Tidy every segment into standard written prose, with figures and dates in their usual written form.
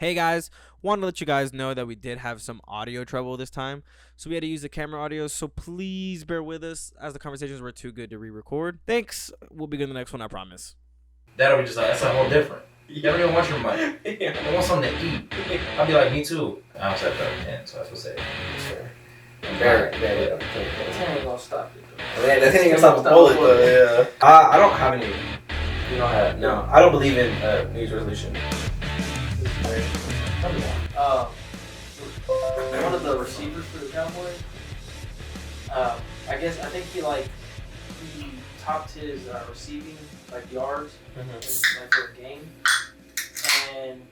Hey guys, wanted to let you guys know that we did have some audio trouble this time, so we had to use the camera audio, so please bear with us as the conversations were too good to re-record. Thanks, we'll begin the next one, I promise. That'll be just like, that's something whole different. They don't even want your money. They want something to eat. I'll be like, me too. I don't set that 10, so that's what's it. It's fair. Very. That ain't gonna stop it though. Man, that thing ain't gonna stop a bullet though. Yeah. I don't have any. You don't have No, I don't believe in New Year's resolution. One of the receivers for the Cowboys, I think he topped his receiving yards for a game, and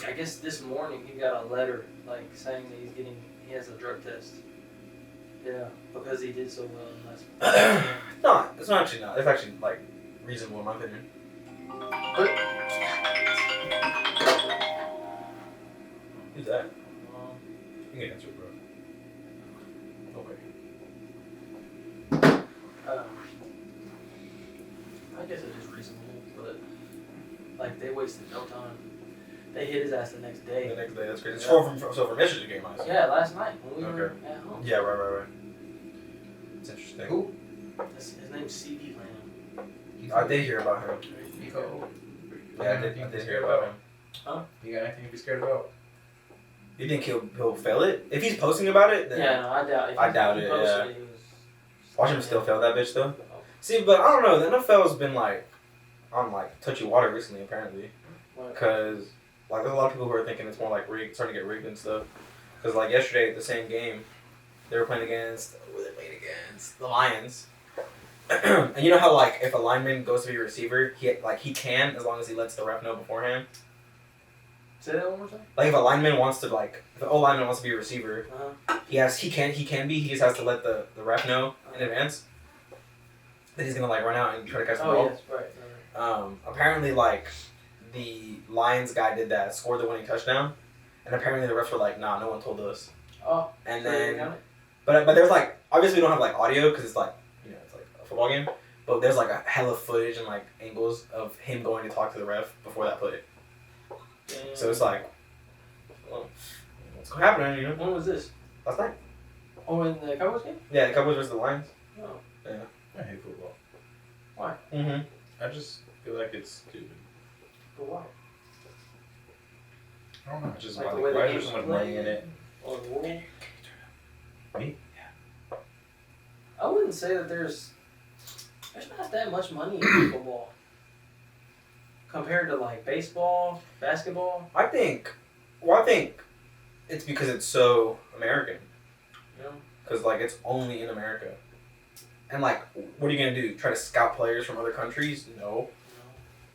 I guess this morning he got a letter saying that he has a drug test. Yeah, because he did so well in last. No, it's not actually not. It's actually reasonable in my opinion. But Who's that? You can answer, bro. Okay. I guess it is reasonable, but they wasted no time. They hit his ass the next day. The next day, that's crazy. So from yesterday's game, I assume. Yeah, last night when we were at home. Yeah, right. It's interesting. Who? His name's C.D. Lamb. I did hear about him. Nico. Yeah, I did hear about him. Huh? You got anything to be scared about? You think he'll fail it? If he's posting about it, then Yeah, no, I doubt. I doubt it, yeah. He was, watch him still fail that bitch though. See, but I don't know. The NFL's been on touchy water recently, apparently, because there's a lot of people who are thinking it's more rigged, starting to get rigged and stuff. Because yesterday, the same game, they were playing against the Lions. And you know how if a lineman goes to be a receiver, he can as long as he lets the ref know beforehand. Say that one more time. If a lineman wants to if an O lineman wants to be a receiver, Uh-huh. he can be. He just has to let the ref know in advance that he's gonna run out and try to catch the ball. Oh yes, right. Apparently the Lions guy did that, scored the winning touchdown, and apparently the refs were like, nah, no one told us. Oh. And so they then, got it? but there's obviously we don't have audio because it's it's a football game, but there's a hella footage and angles of him going to talk to the ref before that play. Damn. So it's well, what's happening, you know? When was this? Last night. Oh, in the Cowboys game? Yeah, the Cowboys versus the Lions. Oh. Yeah. I hate football. Why? Mm-hmm. I just feel like it's stupid. But why? I don't know. It's just The why way the is there game's so much money in played it? Or the world? Me? I wouldn't say that there's not that much money in football compared to baseball, basketball. I think it's because it's so American. You know? Because it's only in America. And what are you gonna do? Try to scout players from other countries? No,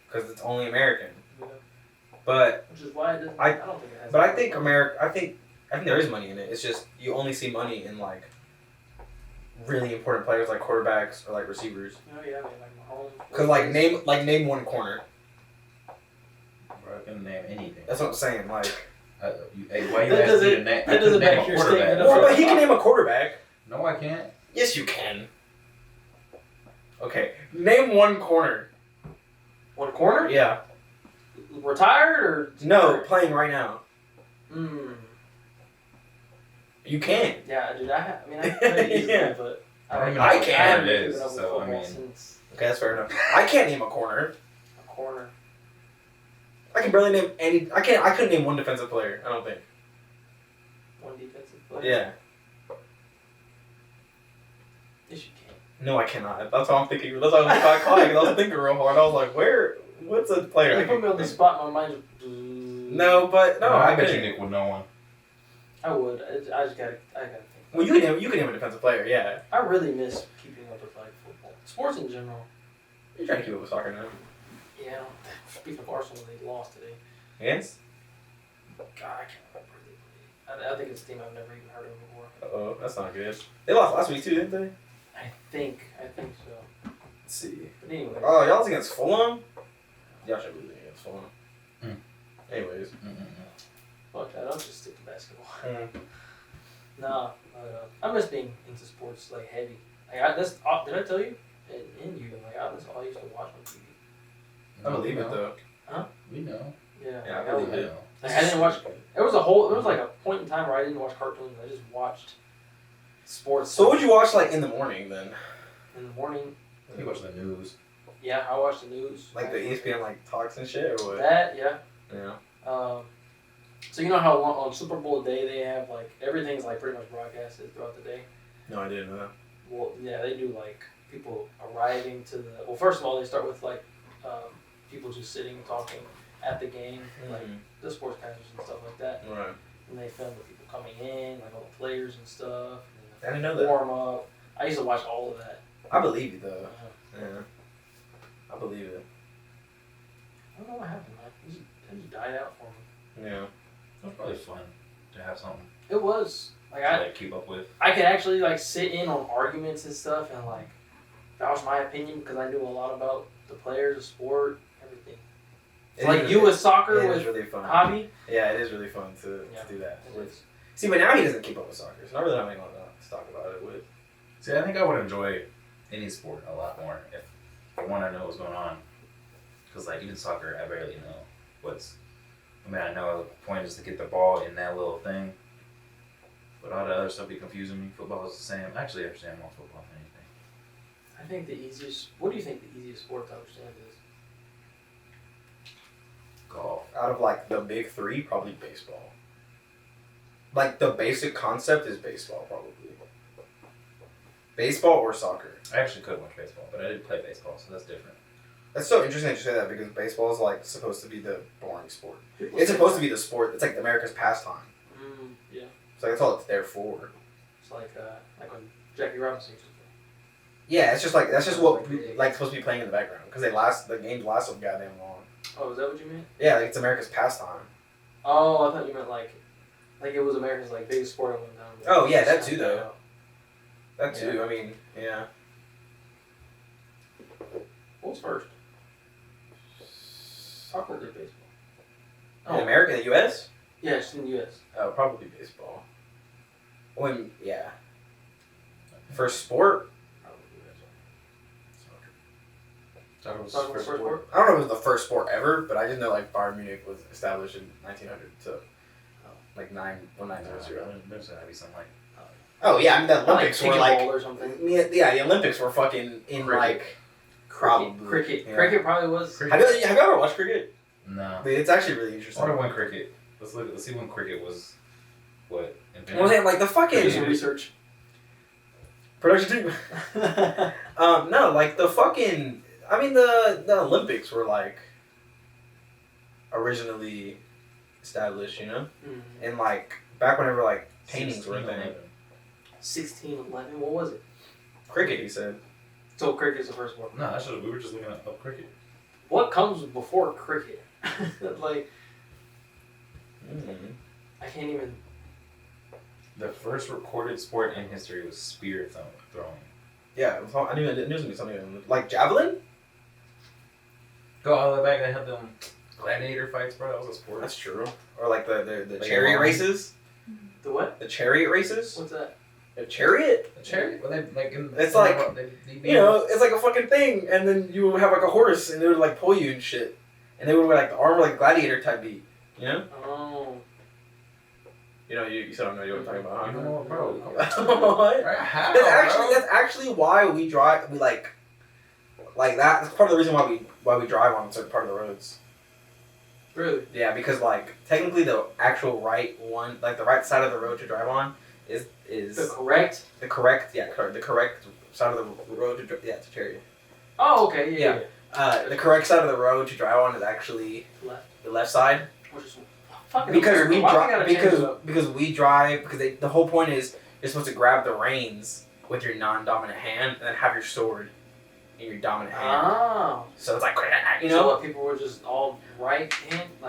because it's only American. Yeah. But Which is why it doesn't. I don't think it has. but I think America. I think there is money in it. It's just you only see money in really important players like quarterbacks or receivers. Oh yeah, Mahomes. Because name one corner. Bro, I can name anything. That's what I'm saying. Why you That asking me doesn't- to name? that doesn't name back a your quarterback. statement. Well, but he can name a quarterback. No, I can't. Yes, you can. Okay, name one corner. One corner? Yeah. Retired or No, playing right now. Hmm. You can. Yeah, dude. I could easily, Yeah. but I don't even I know can't. what haven't it keeping is, up with so I football mean, since Okay, that's fair enough. I can't name a corner. a corner. I can barely name any. I couldn't name one defensive player. I don't think. One defensive player. Yeah. Yes, you can. No, I cannot. That's what I'm thinking. That's why I was calling. I was thinking real hard. I was like, what's a player? You put me on the spot. My mind just. No, but no, I bet you couldn't. Nick would know one. I would. I just gotta think. Well, you can name a defensive player. Yeah. I really miss keeping up with football, sports in general. You're trying to keep up with soccer now. Yeah. Speaking of Arsenal, they lost today. Yes. God, I can't remember who they played. I think it's a team I've never even heard of before. Oh, that's not good. They lost last week too, didn't they? I think so. Let's see. But anyway. Oh, y'all was against Fulham. Y'all should be losing against Fulham. Mm. Anyways. Fuck that. I'll just stick to basketball. Mm. Nah, I miss being into sports heavy. Did I tell you? In you, that's all I used to watch on TV. I believe it though. We know. Yeah. Yeah, I like, believe was- it. Like, I didn't watch. There was like a point in time where I didn't watch cartoons. I just watched sports. So what would you watch like in the morning then? in the morning? You watch the news. Yeah, I watched the news. Like the ESPN like talks and shit or what? That, yeah. Yeah. So you know how on Super Bowl day they have like everything's like pretty much broadcasted throughout the day. No, I didn't know that. Well, yeah, they do like people arriving to the. Well, first of all, they start with like people just sitting talking at the game, like the sportscasters and stuff like that. Right. And they film the people coming in, like all the players and stuff. I didn't know that. Warm up. I used to watch all of that. I believe you though. Uh, Yeah. I believe it. I don't know what happened, man. It just died out for me. Yeah. It was probably fun to have something It was like to like keep up with. I could actually like sit in on arguments and stuff and like vouch my opinion because I knew a lot about the players, the sport, everything. It's It like is you really- with soccer it is with really fun. hobby. Yeah, it is really fun to Yeah. do that. It is. See, but now he doesn't keep up with soccer, so not really have anyone to talk about it with. See, I think I would enjoy any sport a lot more if I want to know what's going on. Because, like, even soccer, I barely know what's. I mean, I know the point is to get the ball in that little thing. But all the other stuff be confusing me. Football is the same. I actually understand more football than anything. I think the easiest. What do you think the easiest sport to understand is? Golf. Out of like the big three, probably baseball. Like the basic concept is baseball, probably. Baseball or soccer. I actually could watch baseball, but I did play baseball, so that's different. That's so interesting that you say that because baseball is like supposed to be the boring sport. People It's say supposed to that. be the sport. It's like America's pastime. Yeah. So that's all it's there for. It's like when Jackie Robinson used to play. Yeah, it's just like that's just what we, like supposed to be playing in the background because the games last so goddamn long. Oh, is that what you meant? Yeah, like it's America's pastime. Oh, I thought you meant like it was America's like biggest sport at one time. Oh, yeah, that too, though. That too. Yeah. I mean, yeah. What was first? Soccer or baseball? In America, the U.S. Yeah, it's in the U.S. Oh, probably baseball. When yeah. First sport. Soccer was Soccer was first sport? I don't know if it was the first sport ever, but I just know like Bayern Munich was established in 1900, so like 1900. There's gotta be some like. Oh yeah, I mean the Olympics were like kickball or something. yeah, the Olympics were fucking in Cricket. like probably Cricket. Yeah. Cricket probably was. Have you ever watched cricket? No. It's actually really I interesting. wonder when cricket. Let's see when cricket was. What? What I'm saying, like the Do some fucking research. production team. No, like the fucking. I mean the Olympics were like originally established, you know, and like back whenever like paintings were a thing. 1611. What was it? Cricket, he said. So cricket's the first one. No, we were just looking up cricket. What comes before cricket? Like I can't even. The first recorded sport in history was spear throwing. Yeah, I knew it was gonna be something like javelin. Go all the way back. They had them gladiator fights, bro. That was a sport. That's true. Or like the Like chariot a races. The what? The chariot races. What's that? A chariot. A chariot? Well, they like. It's like, they You know, it's like a fucking thing, and then you would have like a horse, and they would like pull you and shit, and they would wear like the armor like gladiator type beat. You know. Oh. You know, you still don't know what I'm talking about, You huh? know, bro. What? How, That's actually why we drive. We like that. That's part of the reason why we drive on a certain part of the roads. Really? Yeah, because like technically the actual right one, like the right side of the road to drive on, is The correct? the correct side of the road to to chariot. Oh, okay. Yeah. The correct side of the road to drive on is actually Left. the left side. Which is fucking Because weird. we Why drive gotta change it up? because we drive because the whole point is you're supposed to grab the reins with your non-dominant hand and then have your sword in your dominant hand. Oh. So it's like you So know. what, people were just all right-handed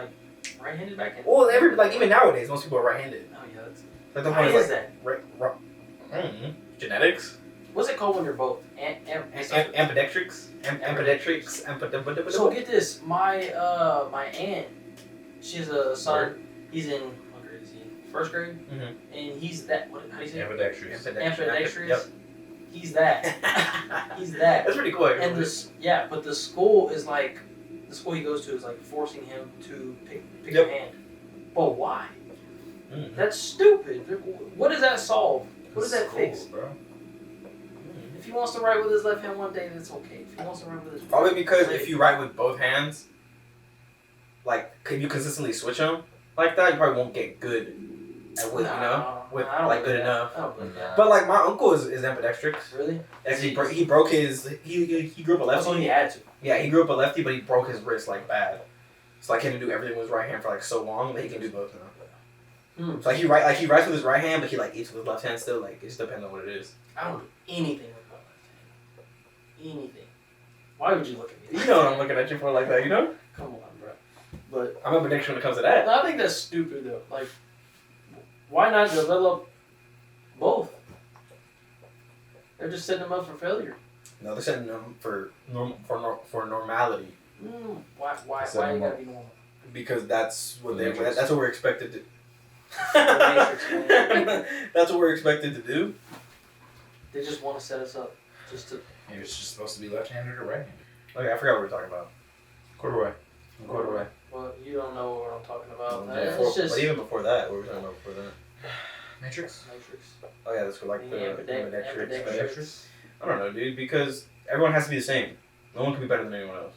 back then? Well, even nowadays most people are right-handed. Oh yeah, that's. Like the Why point is is that? genetics, What's it called when you're both? ambidextrous, ambidextrous, So get this, my aunt, she has a son. He's in what grade is he? First grade, Mhm. and he's that. What? How do you say? it? Ambidextrous. Ambidextrous. Yep. He's that. He's that. That's pretty cool. And this, yeah, but the school is like the school he goes to is like forcing him to pick Yep. a hand. But why? Mm. That's stupid. What does that solve? What does that It's fix? cool, bro. If he wants to write with his left hand one day, that's okay. If he wants to write with his Probably because like, if you write with both hands, like, could you consistently switch them like that? You probably won't get good at what, with I don't like good believe that. enough. I don't believe that. But like my uncle is ambidextrous. Really? Like, he broke his he grew up a That's all he lefty. had to. Yeah, he grew up a lefty, but he broke his wrist like bad. So like he had to do everything with his right hand for like so long that he can do both now. So like he writes with his right hand, but he like eats with his left hand still. Like it just depends on what it is. I don't do anything with my left hand. Anything. Why would you look at me? You know what I'm looking at you for like that, you know? Come on, bro. But I'm ambidextrous when it comes to that. I think that's stupid though. Like, why not develop both? They're just setting them up for failure. No, they're setting them for normality Why Setting you them gotta up. be normal? because that's what The they Matrix. that's what we're expected to. The Matrix, man. That's what we're expected to do. They just want to set us up. Just to. You're just supposed to be left-handed or right-handed. Okay, I forgot what we were talking about. Corduroy. Corduroy. Well, you don't know what I'm talking about. Before, It's just but even before that, what were we talking about before that? Matrix. Matrix. Oh yeah, that's for like the ambidextrous. Ambidextrous. I don't know, dude, because everyone has to be the same. No one can be better than anyone else.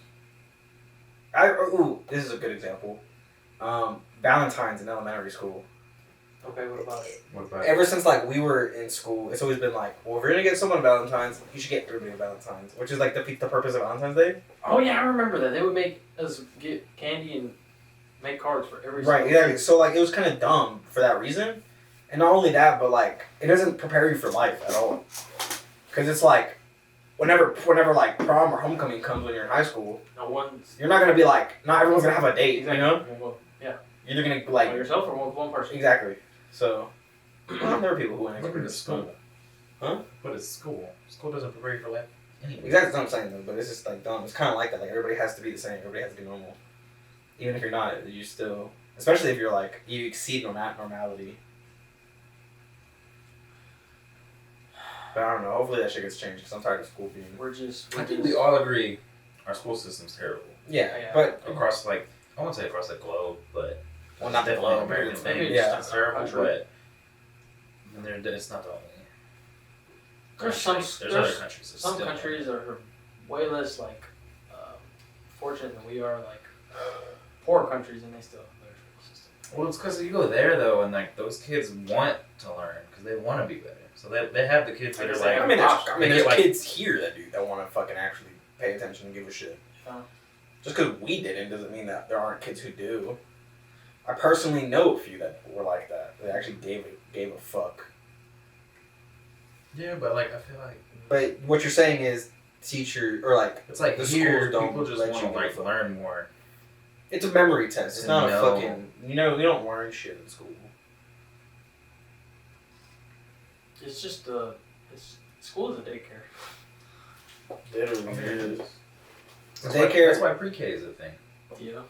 This is a good example. Valentine's in elementary school. Okay, what about it? What about Ever since like we were in school, it's always been like, well, if you're gonna get someone Valentine's, you should get everybody Valentine's, which is like the purpose of Valentine's Day. Oh yeah, I remember that. They would make us get candy and make cards for every. Right, single exactly. thing. So like it was kind of dumb for that reason, and not only that, but like it doesn't prepare you for life at all, because it's like, whenever like prom or homecoming comes when you're in high school, No one's. you're not gonna be like, not everyone's gonna have a date, Exactly. you know? Well, yeah. You're either gonna By like yourself or one person. exactly. So well, there are people who went Look at to school. Huh? But it's school. School doesn't prepare you for life anyway. Exactly what I'm saying though, but it's just like dumb. It's kind of like that. Like everybody has to be the same. Everybody has to be normal. Even if you're not, you still, especially if you're like you exceed normality. But I don't know. Hopefully that shit gets changed because I'm tired of school being. We're just. I think we all agree our school system's terrible. Yeah, Yeah. but Across, like, I won't say across the globe, but well, not the definitely globe. an American It's- thing. maybe Yeah, It's terrible, country. but it's not the only. There's some. There's other countries. that Some still countries are way less like fortunate than we are. Like poor countries, and they still have their school system. Well, it's because you go there though, and like those kids want to learn because they want to be better. So they have the kids that are like, I mean, there's they there's get, like, kids here that want to fucking actually pay attention and give a shit. Oh. Just because we didn't doesn't mean that there aren't kids who do. I personally know a few that were like that. They actually gave a fuck. yeah, but like I feel like But what you're saying is teacher or like it's like the here schools don't people just let want you to give a like fuck. learn more. It's a memory test. It's not a No. fucking you don't learn shit in school. It's just school is a daycare. Literally That's Daycare- That's why pre-K is a thing. Yeah.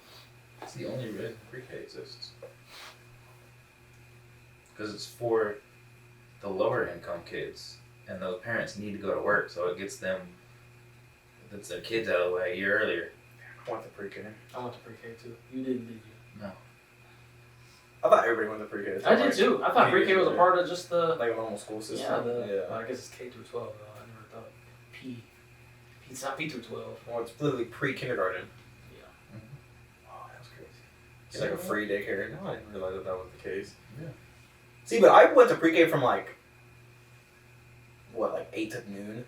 It's the only reason pre-K exists. Because it's for the lower income kids, and those parents need to go to work, so it gets them. That's their kids out of the way a year earlier. I went to pre-K. I went to pre-K too. You didn't, did you? I thought everybody went to pre-K. I did too. I thought pre-K was a part of just the. like a normal school system. Well, I guess it's K through 12 though. I never thought P. It's not P through 12. Well, it's literally pre-kindergarten. Yeah. Oh, that was crazy. It's like a free daycare. No, I didn't realize that was the case. Yeah. See, but I went to pre-K from like 8 to noon.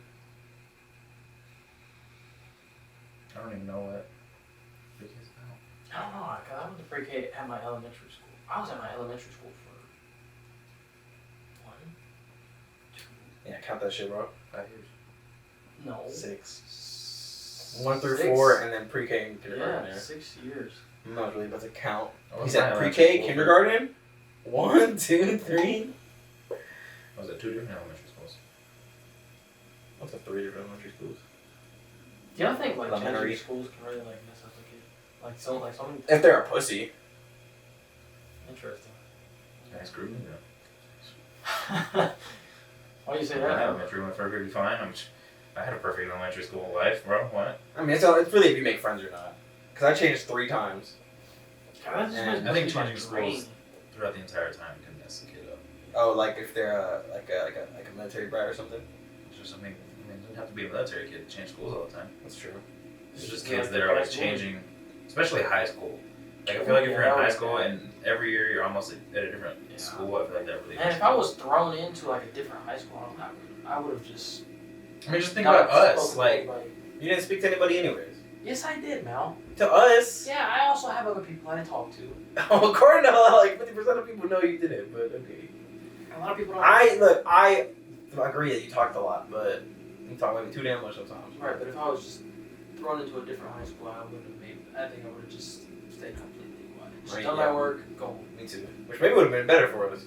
I don't even know what pre-K is about. I don't know. Cause I went to pre-K at my elementary school. I was at my elementary school for 1, 2, Yeah, count that shit, bro. 5 years. no. 6. 1 through 6. 4, and then pre-K and kindergarten. Yeah, Yeah. 6 years. I'm not really about to count. I He was said in elementary pre-K, school kindergarten. 1, 2, 3. I was at 2 different elementary schools. What's up, 3 different elementary schools? Do y'all think like Elementary. elementary schools can really like mess up a kid? Like so many. If they're a pussy. Interesting. I screwed me up. Why you say My that? elementary went perfectly fine. I had a perfect elementary school life, bro. What? I mean, it's really if you make friends or not. Because I changed 3 times. God, that just makes me I think feel changing drained. schools throughout the entire time can mess the kid up. Oh, like if they're like a military brat or something. It's just something. I mean, it doesn't have to be a military kid to change schools all the time. That's true. It's just Yeah, kids that are like that's cool. changing, especially high school. Like I feel like if you're in Yeah, high like school that. and every year you're almost like, at a different Yeah. school, I feel like that really. And if I was thrown into like a different high school, I would have just. I mean, just think not about us. spoken to Like, anybody. You didn't speak to anybody anyways. Yes, I did, Mal. To us. Yeah, I also have other people that I talk to. According to like 50% of people know you did it, but okay. A lot of people don't. I agree that you talked a lot, but you talk maybe too damn much sometimes. Right, but if I was just thrown into a different high school, I wouldn't have made. I think I would have just stayed completely quiet. Just Right, done yeah. my work, go home. Me too. Which maybe would have been better for us.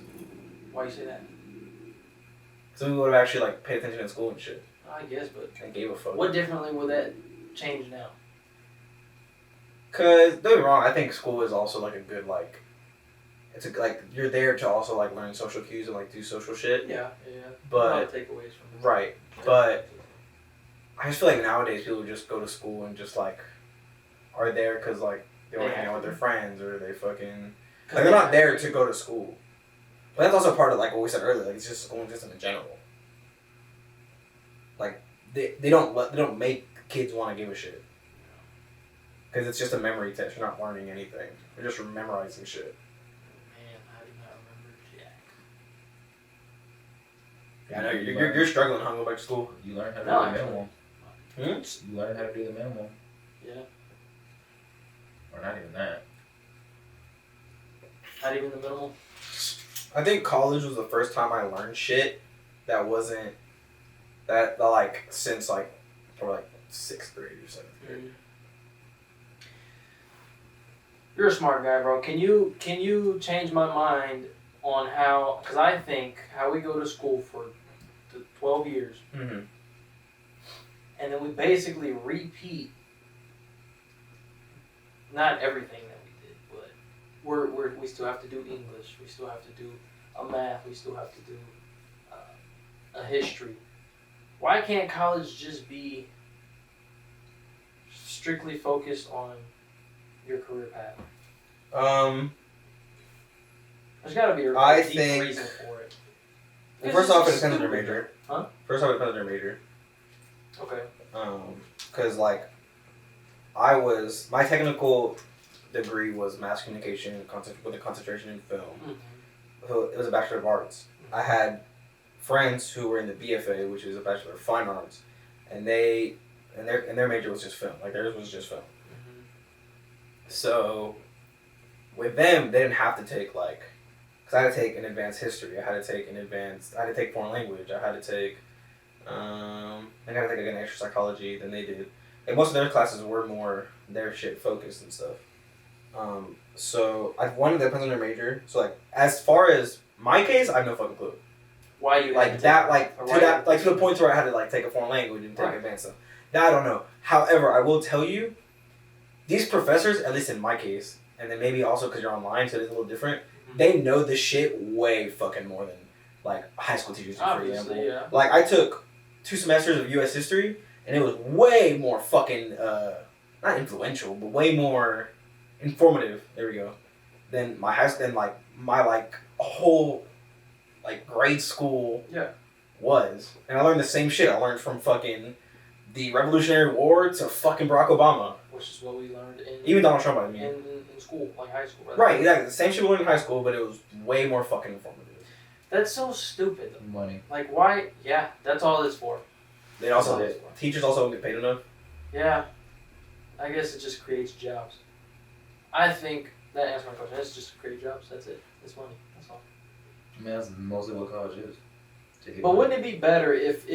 Why you say that? So we would have actually like paid attention in school and shit. I guess, but And gave a fuck. what differently would that change now? Cause don't get me wrong, I think school is also like a good like. It's a, like you're there to also like learn social cues and like do social shit. Yeah. But a lot of takeaways from it. right, but I just feel like nowadays people just go to school and just like are there because like they want to They hang out have with their to. friends or they fucking 'Cause like they're not there to go to school. But that's also part of like what we said earlier. Like it's just school system in general. Like they don't make kids want to give a shit. Because it's just a memory test. You're not learning anything. You're just memorizing shit. Man, I do not remember jack. Yeah, I know you're struggling, huh? Go back to school. you learn how to No, do the actually. minimal. Hmm? You learn how to do the minimal, Yeah. or not even that. Not even the minimal. I think college was the first time I learned shit that wasn't that like since like probably like 6th grade or 7th grade. You're a smart guy, bro. Can you change my mind on how? Because I think how we go to school for the 12 years, Mm-hmm. and then we basically repeat. Not everything that we did, but we still have to do English. We still have to do a math. We still have to do a history. Why can't college just be strictly focused on your career path? There's got to be a I deep think- reason for it. Well, It's first just off, it depends on your stupid. major. Huh? First off, it depends on your major. Okay. Because like, my technical degree was mass communication with a concentration in film. Mm-hmm. So it was a Bachelor of Arts. I had friends who were in the BFA, which is a Bachelor of Fine Arts, and their major was just film. Like theirs was just film. Mm-hmm. So with them, they didn't have to take like, because I had to take an advanced history. I had to take foreign language. I had to take, I had to take again extra psychology than they did. And most of their classes were more their shit focused and stuff. So one depends on their major. So like as far as my case, I have no fucking clue. Why you had Like to that, take- like or to why that, you- like to the point where I had to like take a foreign language and take Right. advanced stuff. That I don't know. However, I will tell you, these professors, at least in my case, and then maybe also because you're online, so it's a little different. Mhm. They know this shit way fucking more than like high school teachers do, for Obviously, example. yeah. Like I took 2 semesters of U.S. history, and it was way more fucking not influential, but way more informative. There we go. Than my high school, than like my like whole like grade school. Yeah. Was, and I learned the same shit I learned from fucking the Revolutionary War to fucking Barack Obama. Which is what we learned in Even Donald Trump, I mean. in school, like high school. Right, exactly. The same shit we learned in high school, but it was way more fucking informative. That's so stupid. Money. Like why? Yeah, that's all it's for. They also That's did. all. Teachers also don't get paid enough. Yeah. I guess it just creates jobs. I think that answers my question. It's just to create jobs. That's it. It's money. That's all. I mean, that's mostly what college is. To get But money. wouldn't it be better if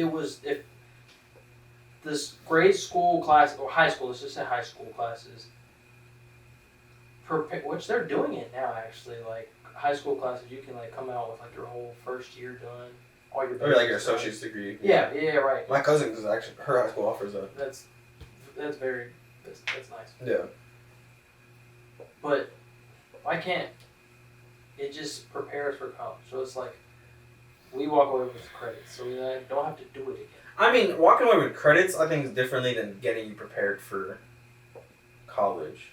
this grade school class or high school, let's just say high school classes, which they're doing it now actually, like high school classes, you can like come out with like your whole first year done, all your Or like your basics done. associate's degree. Yeah, right. My cousin is actually, her high school offers that. That's nice. Yeah. But why can't it just prepares for college? So it's like we walk away with credits, so we don't have to do it again. I mean, walking away with credits, I think, is differently than getting you prepared for college.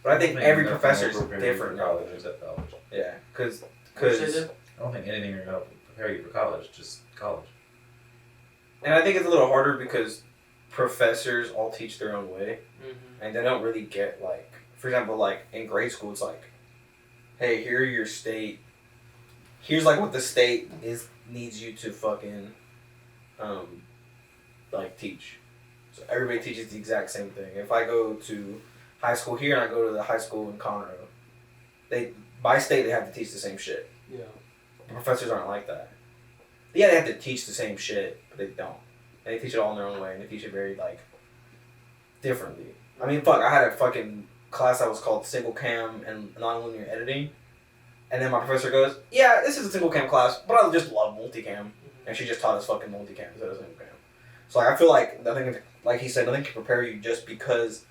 But I think every professor is different. College, except college. Yeah, because I don't think anything are gonna prepare you for college. Just college. and I think it's a little harder because professors all teach their own way, and they don't really get like, for example, like in grade school, it's like, hey, here are your state. Here's like what the state needs you to fucking, like teach. So everybody teaches the exact same thing. If I go to high school here and I go to the high school in Conroe, by state they have to teach the same shit. Yeah. The professors aren't like that. Yeah, they have to teach the same shit, but they don't. They teach it all in their own way, and they teach it very like differently. I mean, fuck, I had a fucking class that was called single cam and nonlinear editing, and then my professor goes, "Yeah, this is a single cam class, but I just love multicam," and she just taught us fucking multicam instead of single cam. So like, I feel like nothing, like he said, nothing can prepare you just because.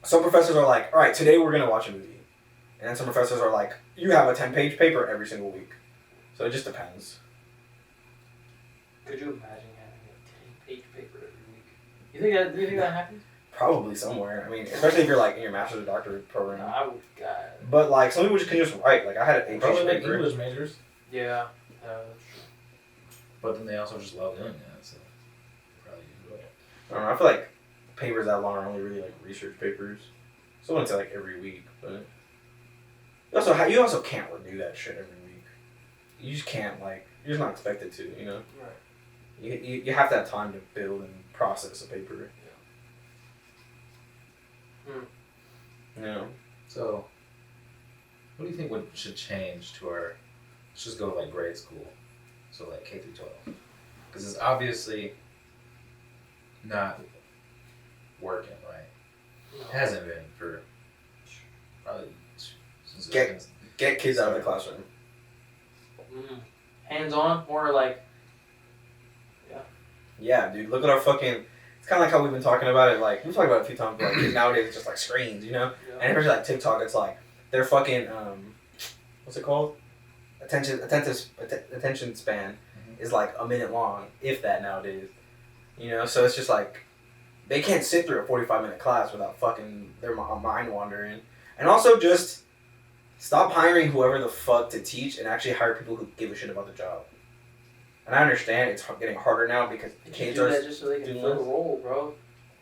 Some professors are like, all right, today we're gonna watch a movie, and then some professors are like, you have a 10-page paper every single week. So it just depends. Could you imagine having a 10-page paper every week? Do you think that happens? Probably somewhere. I mean, especially if you're like in your master's or doctorate program. No, I would. God. But like some people can just write. Like I had an 8-page Probably like paper. English majors. Yeah. That's true. But then they also just love doing that, so they probably enjoy it. I don't know. I feel like papers that long are only really like research papers. So I wouldn't say like every week, but you also can't renew that shit every week. You just can't like. You're just not expected to. You know. Right. You have to have time to build and process a paper. Yeah. So, what do you think should change to our? Let's just go like grade school, so like K through 12, because it's obviously not working right. No. It hasn't been for probably since Get kids out of the classroom. Hands on, more like. Yeah, dude. Look at our fucking. It's kind of like how we've been talking about it. Like we've talked about it a few times. But like kids nowadays, it's just like screens, you know. Yeah. And especially like TikTok, it's like their fucking what's it called? Attention span is like a minute long, if that nowadays. You know, so it's just like they can't sit through a 45-minute class without fucking their mind wandering. And also just stop hiring whoever the fuck to teach and actually hire people who give a shit about the job. And I understand it's getting harder now because kids are that just so they can doing fill the this. role, bro.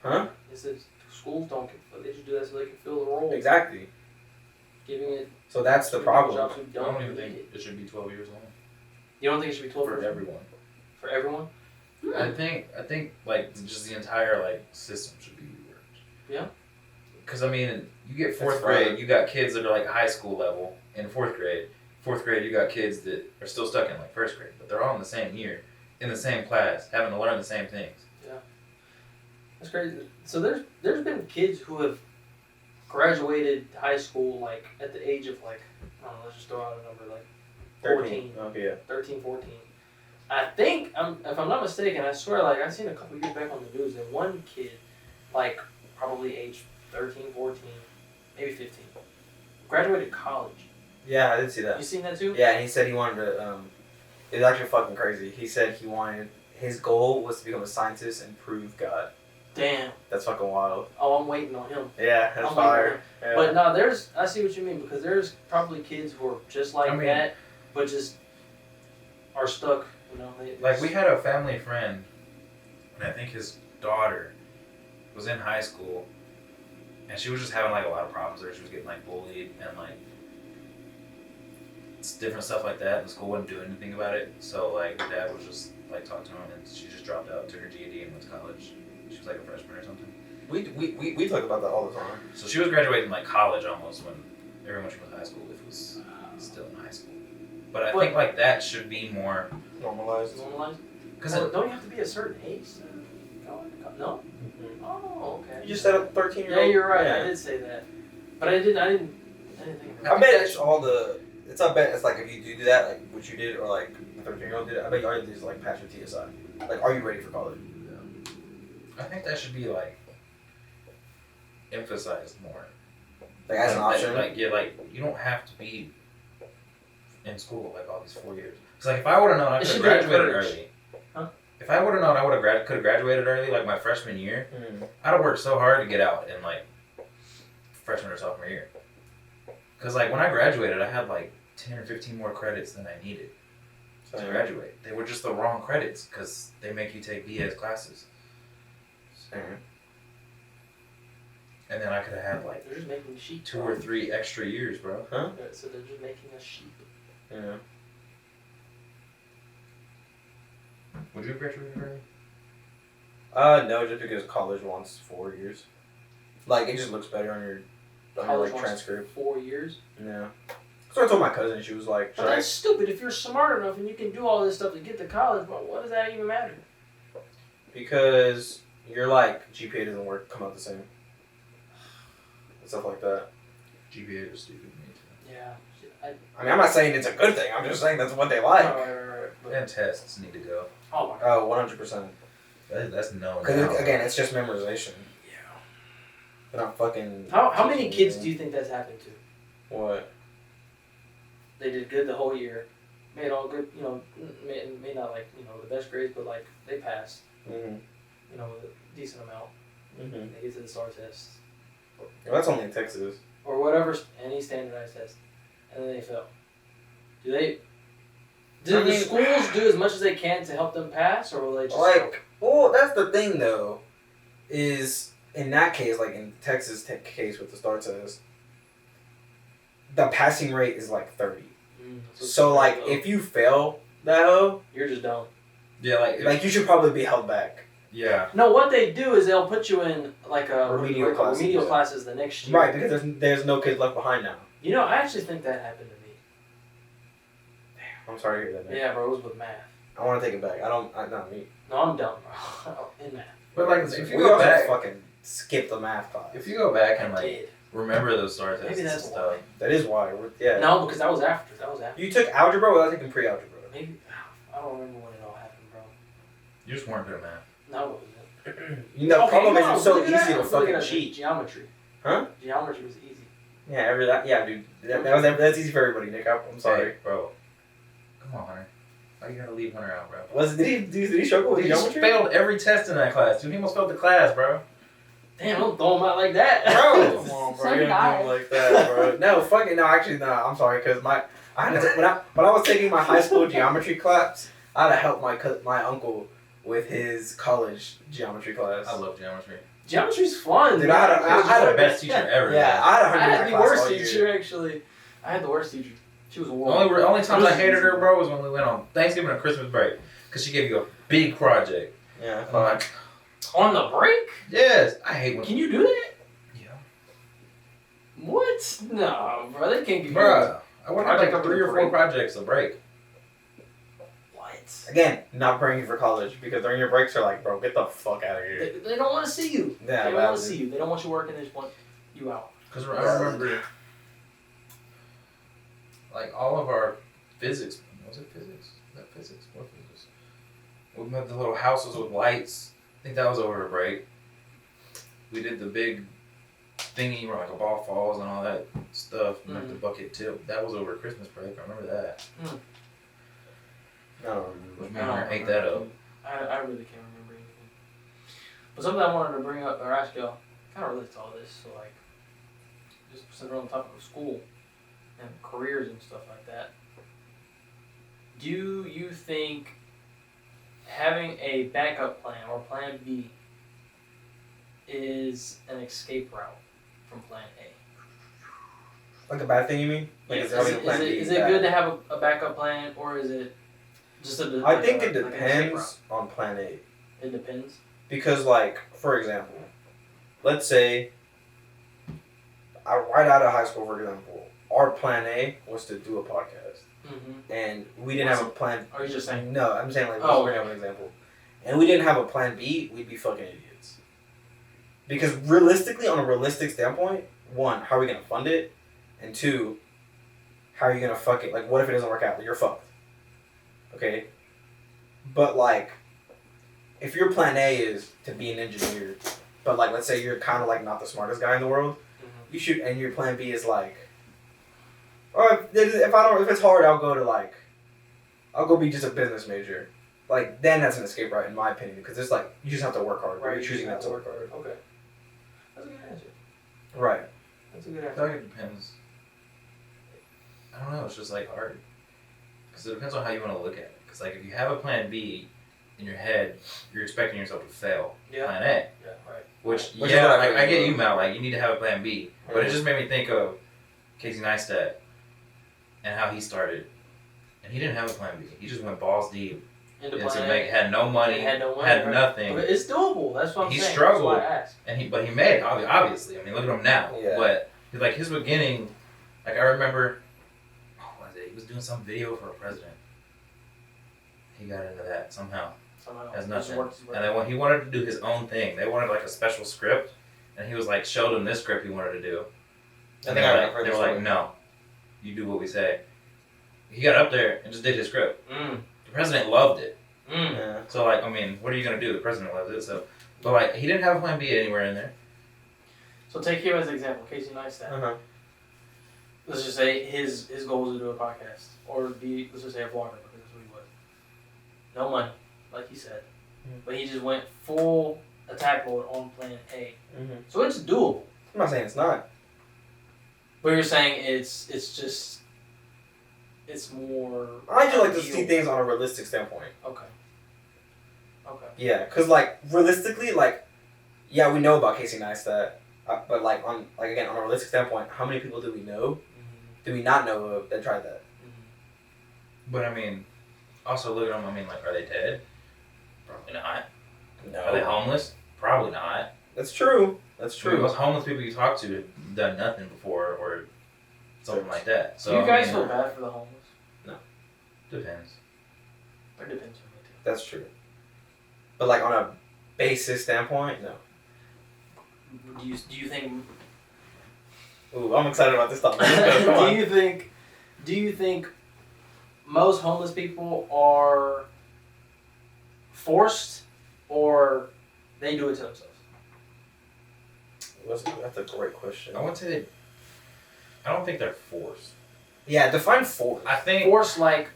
Huh? It says schools don't get. They just do that so they can fill the role. Exactly. Giving it. So that's the problem. Jobs who I don't don't even need think it. it should be 12 years long You don't think it should be 12 for years? everyone. For everyone? I think like just the entire like system should be reworked. Yeah. Because I mean, you get fourth That's grade, right. you got kids that are like high school level in fourth grade. Fourth grade, you got kids that are still stuck in like first grade, but they're all in the same year, in the same class, having to learn the same things. That's crazy. So there's been kids who have graduated high school like at the age of like, I don't know, let's just throw out a number like 14. Okay, yeah. 13, 14. I think, if I'm not mistaken, I swear, like, I seen a couple years back on the news that one kid, like, probably age 13, 14, maybe 15, graduated college. Yeah, I did see that. You seen that too? Yeah, and he said he wanted to, it was actually fucking crazy. He said his goal was to become a scientist and prove God. Damn. That's fucking wild. Oh, I'm waiting on him. Yeah, that's I'm fire. waiting Yeah. on him. But no, I see what you mean, because there's probably kids who are just like I mean- that, but just are stuck, you know. Like we had a family friend, and I think his daughter was in high school, and she was just having like a lot of problems there. She was getting like bullied and like different stuff like that. And the school wouldn't do anything about it. So like her dad was just like talk to him, and she just dropped out, took her GED, and went to college. She was like a freshman or something. We talk about that all the time. So she was graduating like college almost when everyone she was in high school if was still in high school. But I think like that should be more Normalized. Normalized? because Don't you have to be a certain age to go into no? Oh, okay. You just said a 13-year-old. Yeah, you're right. Yeah. I did say that, but I didn't think I about bet it's all the. I bet it's like if you do that, like what you did, or like a 13-year-old did. I bet all you do is like pass your TSI. Like, are you ready for college? I think that should be like emphasized more. Like as an option. Like you don't have to be in school like all these 4 years. Because like if I would have known I It could have should be graduated encouraged. early. Huh? If I would have known I would have could have graduated early like my freshman year, I'd have worked so hard to get out and like freshman or sophomore year. Because like when I graduated, I had like 10 or 15 more credits than I needed to graduate. They were just the wrong credits because they make you take BS classes. Same. And then I could have had like They're just making sheep. 2 or 3 extra years, bro. Huh? Yeah, so they're just making us sheep. Yeah. Would you have graduated early? No, just because college wants 4 years. Like, it just looks better on your College like, wants transcript. 4 years. Yeah. So I told my cousin, she was like, But that's stupid. If you're smart enough and you can do all this stuff to get to college, but what does that even matter? because your like GPA doesn't come out the same. And stuff like that. GPA was stupid to me too. Yeah. I mean, I'm not saying it's a good thing. I'm just saying that's what they like. Right. And tests need to go. Oh my god. Oh, 100%. That's known. Because now. again, it's just memorization. Yeah. They're not fucking. How many teaching kids you. do you think that's happened to? What? They did good the whole year, made all good, may not like, the best grades, but like they passed, Mm-hmm. a decent amount. Mm-hmm. They get to the STAR test Well, that's only in Texas. or whatever, any standardized test, and then they fail. Do the schools do as much as they can to help them pass, or will they just Like, well, that's the thing though, is in that case, like in Texas case with the STAR test, the passing rate is like 30. So like, if you fail that hoe, you're just dumb. Yeah, like you should probably be held back. yeah. No, what they do is they'll put you in like a Remedial classes, remedial yeah. classes the next year. Right, because there's no kids left behind now. I actually think that happened to me. I'm sorry to hear that, man. Yeah, bro, it was with math. I want to take it back. Not me. No, I'm dumb, bro. In math. But like, if you We go also back, fucking skip the math class. if you go back and I like did. remember those STAR tests Maybe and that's stuff. why. That is why. Yeah. No, because that was after. You took algebra without taking pre-algebra. Maybe I don't remember when it all happened, bro. You just weren't good at math. No, it wasn't. The problem is it's so look at easy that. to Look fucking at that. cheat. Geometry. Huh? Geometry was easy. Yeah, dude. That's easy for everybody, Nick. I'm sorry. Hey, bro. Come on, Hunter. Why you gotta leave Hunter out, bro? Did he struggle with He just geometry? failed every test in that class. Dude, he almost failed the class, bro. Damn, don't throw him out like that. Bro, come on, bro. So You did don't I. do it like that, bro. No, fucking no. Actually, no. I'm sorry, cause when I was taking my high school geometry class, I had to help my uncle with his college geometry class. I love geometry. Geometry's fun. Dude, I had the best teacher ever. Yeah, I had I 100 had in the that class worst all year. teacher actually. I had the worst teacher. She was The horrible. only times I hated her, bro, was when we went on Thanksgiving and Christmas break. Because she gave you a big project. Yeah, I'm like, On the break? yes, I hate when. Can you do that? Yeah. What? No, bro. They can't give you. Bruh, I went on like Project 3 or 4 break. projects a break. What? Again, not preparing you for college because during your breaks are like, bro, get the fuck out of here. They don't want to see you. Yeah, They don't want to that- see you. They don't want you working. They just want you out. Because I remember, like, all of our physics. Was it physics? Was that physics? What physics? We had the little houses with lights. I think that was over a break. We did the big thingy where like a ball falls and all that stuff, and like the bucket tip. That was over Christmas break. I remember that. No. Me and her ate that up. I really can't remember anything. But something I wanted to bring up or ask y'all kind of relates to all this. So like, just since we're on the topic of school and careers and stuff like that, do you think having a backup plan or plan B is an escape route from plan A? Like a bad thing, you mean? Like Is having a it, plan B is it bad? good to have a backup plan, or is it just a? I think it like an escape depends on plan A. route? It depends. Because, like, for example, let's say, right out of high school, for example, our plan A was to do a podcast. Mm-hmm. And we didn't have a plan. Are you just saying? No, I'm saying, like, Oh, we're okay. gonna have an example. And we didn't have a plan B, we'd be fucking idiots. Because realistically, on a realistic standpoint, one, how are we gonna fund it? And two, how are you gonna fuck it? Like, what if it doesn't work out? You're fucked. Okay? But, like, if your plan A is to be an engineer, but, like, let's say you're kind of, like, not the smartest guy in the world, you should, and your plan B is, like, or if it's hard, I'll go be just a business major. Like, then that's an escape route, in my opinion, because it's like, you just have to work hard, right? You're choosing not to work hard. Okay. That's a good answer. Right. That's a good I answer. feel like it depends. I don't know. It's just like hard because it depends on how you want to look at it. Because like if you have a plan B in your head, you're expecting yourself to fail Yeah. plan A. Yeah, right. Which Which is yeah, what I like I feel. get you, Mal. Like you need to have a plan B, but it Mhm. just made me think of Casey Neistat and how he started, and he didn't have a plan B. He just went balls deep Into into plan make A. had no money, Had no money, had right. nothing, But it's doable. That's what I'm He saying. struggled. That's why I asked. and he made it obviously. I mean, look at him now. Yeah. But like his beginning, like I remember, what was it? He was doing some video for a president. He got into that somehow. Somehow. Has It nothing. just works. And then when he wanted to do his own thing, they wanted like a special script, and he was like showed him this script he wanted to do, I and think I've heard they this were like, one. no, you do what we say. He got up there and just did his script. Mm. The president loved it. Mm. Yeah. So like, I mean, what are you gonna do? The president loves it. So, but like, he didn't have a plan B anywhere in there. So take him as an example, Casey Neistat. Uh-huh. Let's just say his goal was to do a podcast or be, let's just say, a vlogger, because that's what he was. No money, like he said, but he just went full attack mode on plan A. Mm-hmm. So it's doable. I'm not saying it's not. But you're saying it's just it's more. I do like to ideal. see things on a realistic standpoint. Okay. Okay. Yeah, because like realistically, like, yeah, we know about Casey Neistat, but like on like again on a realistic standpoint, how many people do we know? Do we not know of that tried that? But I mean, also look at them. I mean, like, are they dead? Probably not. Are they No, homeless? Probably not. that's true. That's I mean, true. most homeless people you talk to have done nothing before or something like that. So Do you guys I feel mean, bad for the homeless? depends. It depends on me too. That's true. But like on a basis standpoint, no. Do you think? Ooh, I'm excited about this topic. Let's go, come on. Do you think most homeless people are forced or they do it to themselves? That's a great question. I wouldn't say they. I don't think they're forced. Yeah, define force. I think. Forced, like,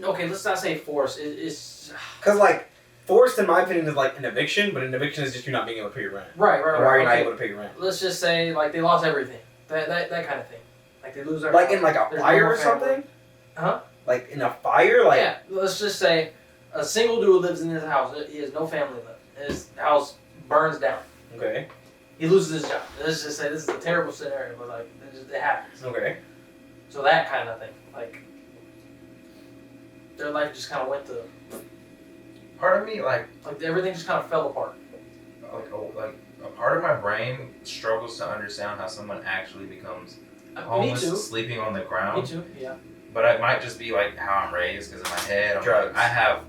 okay, let's not say forced. It's Because like forced, in my opinion, is like an eviction, but an eviction is just you not being able to pay your rent. right. Or why are you not okay. able to pay your rent? Let's just say like they lost everything. That kind of thing. Like they lose their Like house. in like a There's no fire more or family. something? Huh? Like in a fire? Like Yeah. Let's just say a single dude lives in his house. He has no family left. His house burns down. okay. He loses his job. Let's just say this is a terrible scenario, but like it happens. Okay. So that kind of thing, like their life just kind of went to Part of me, like everything just kind of fell apart. like a part of my brain struggles to understand how someone actually becomes Me homeless, too. sleeping on the Me ground. too. Yeah. But it might just be like how I'm raised, because in my head, I'm Drugs. like, I have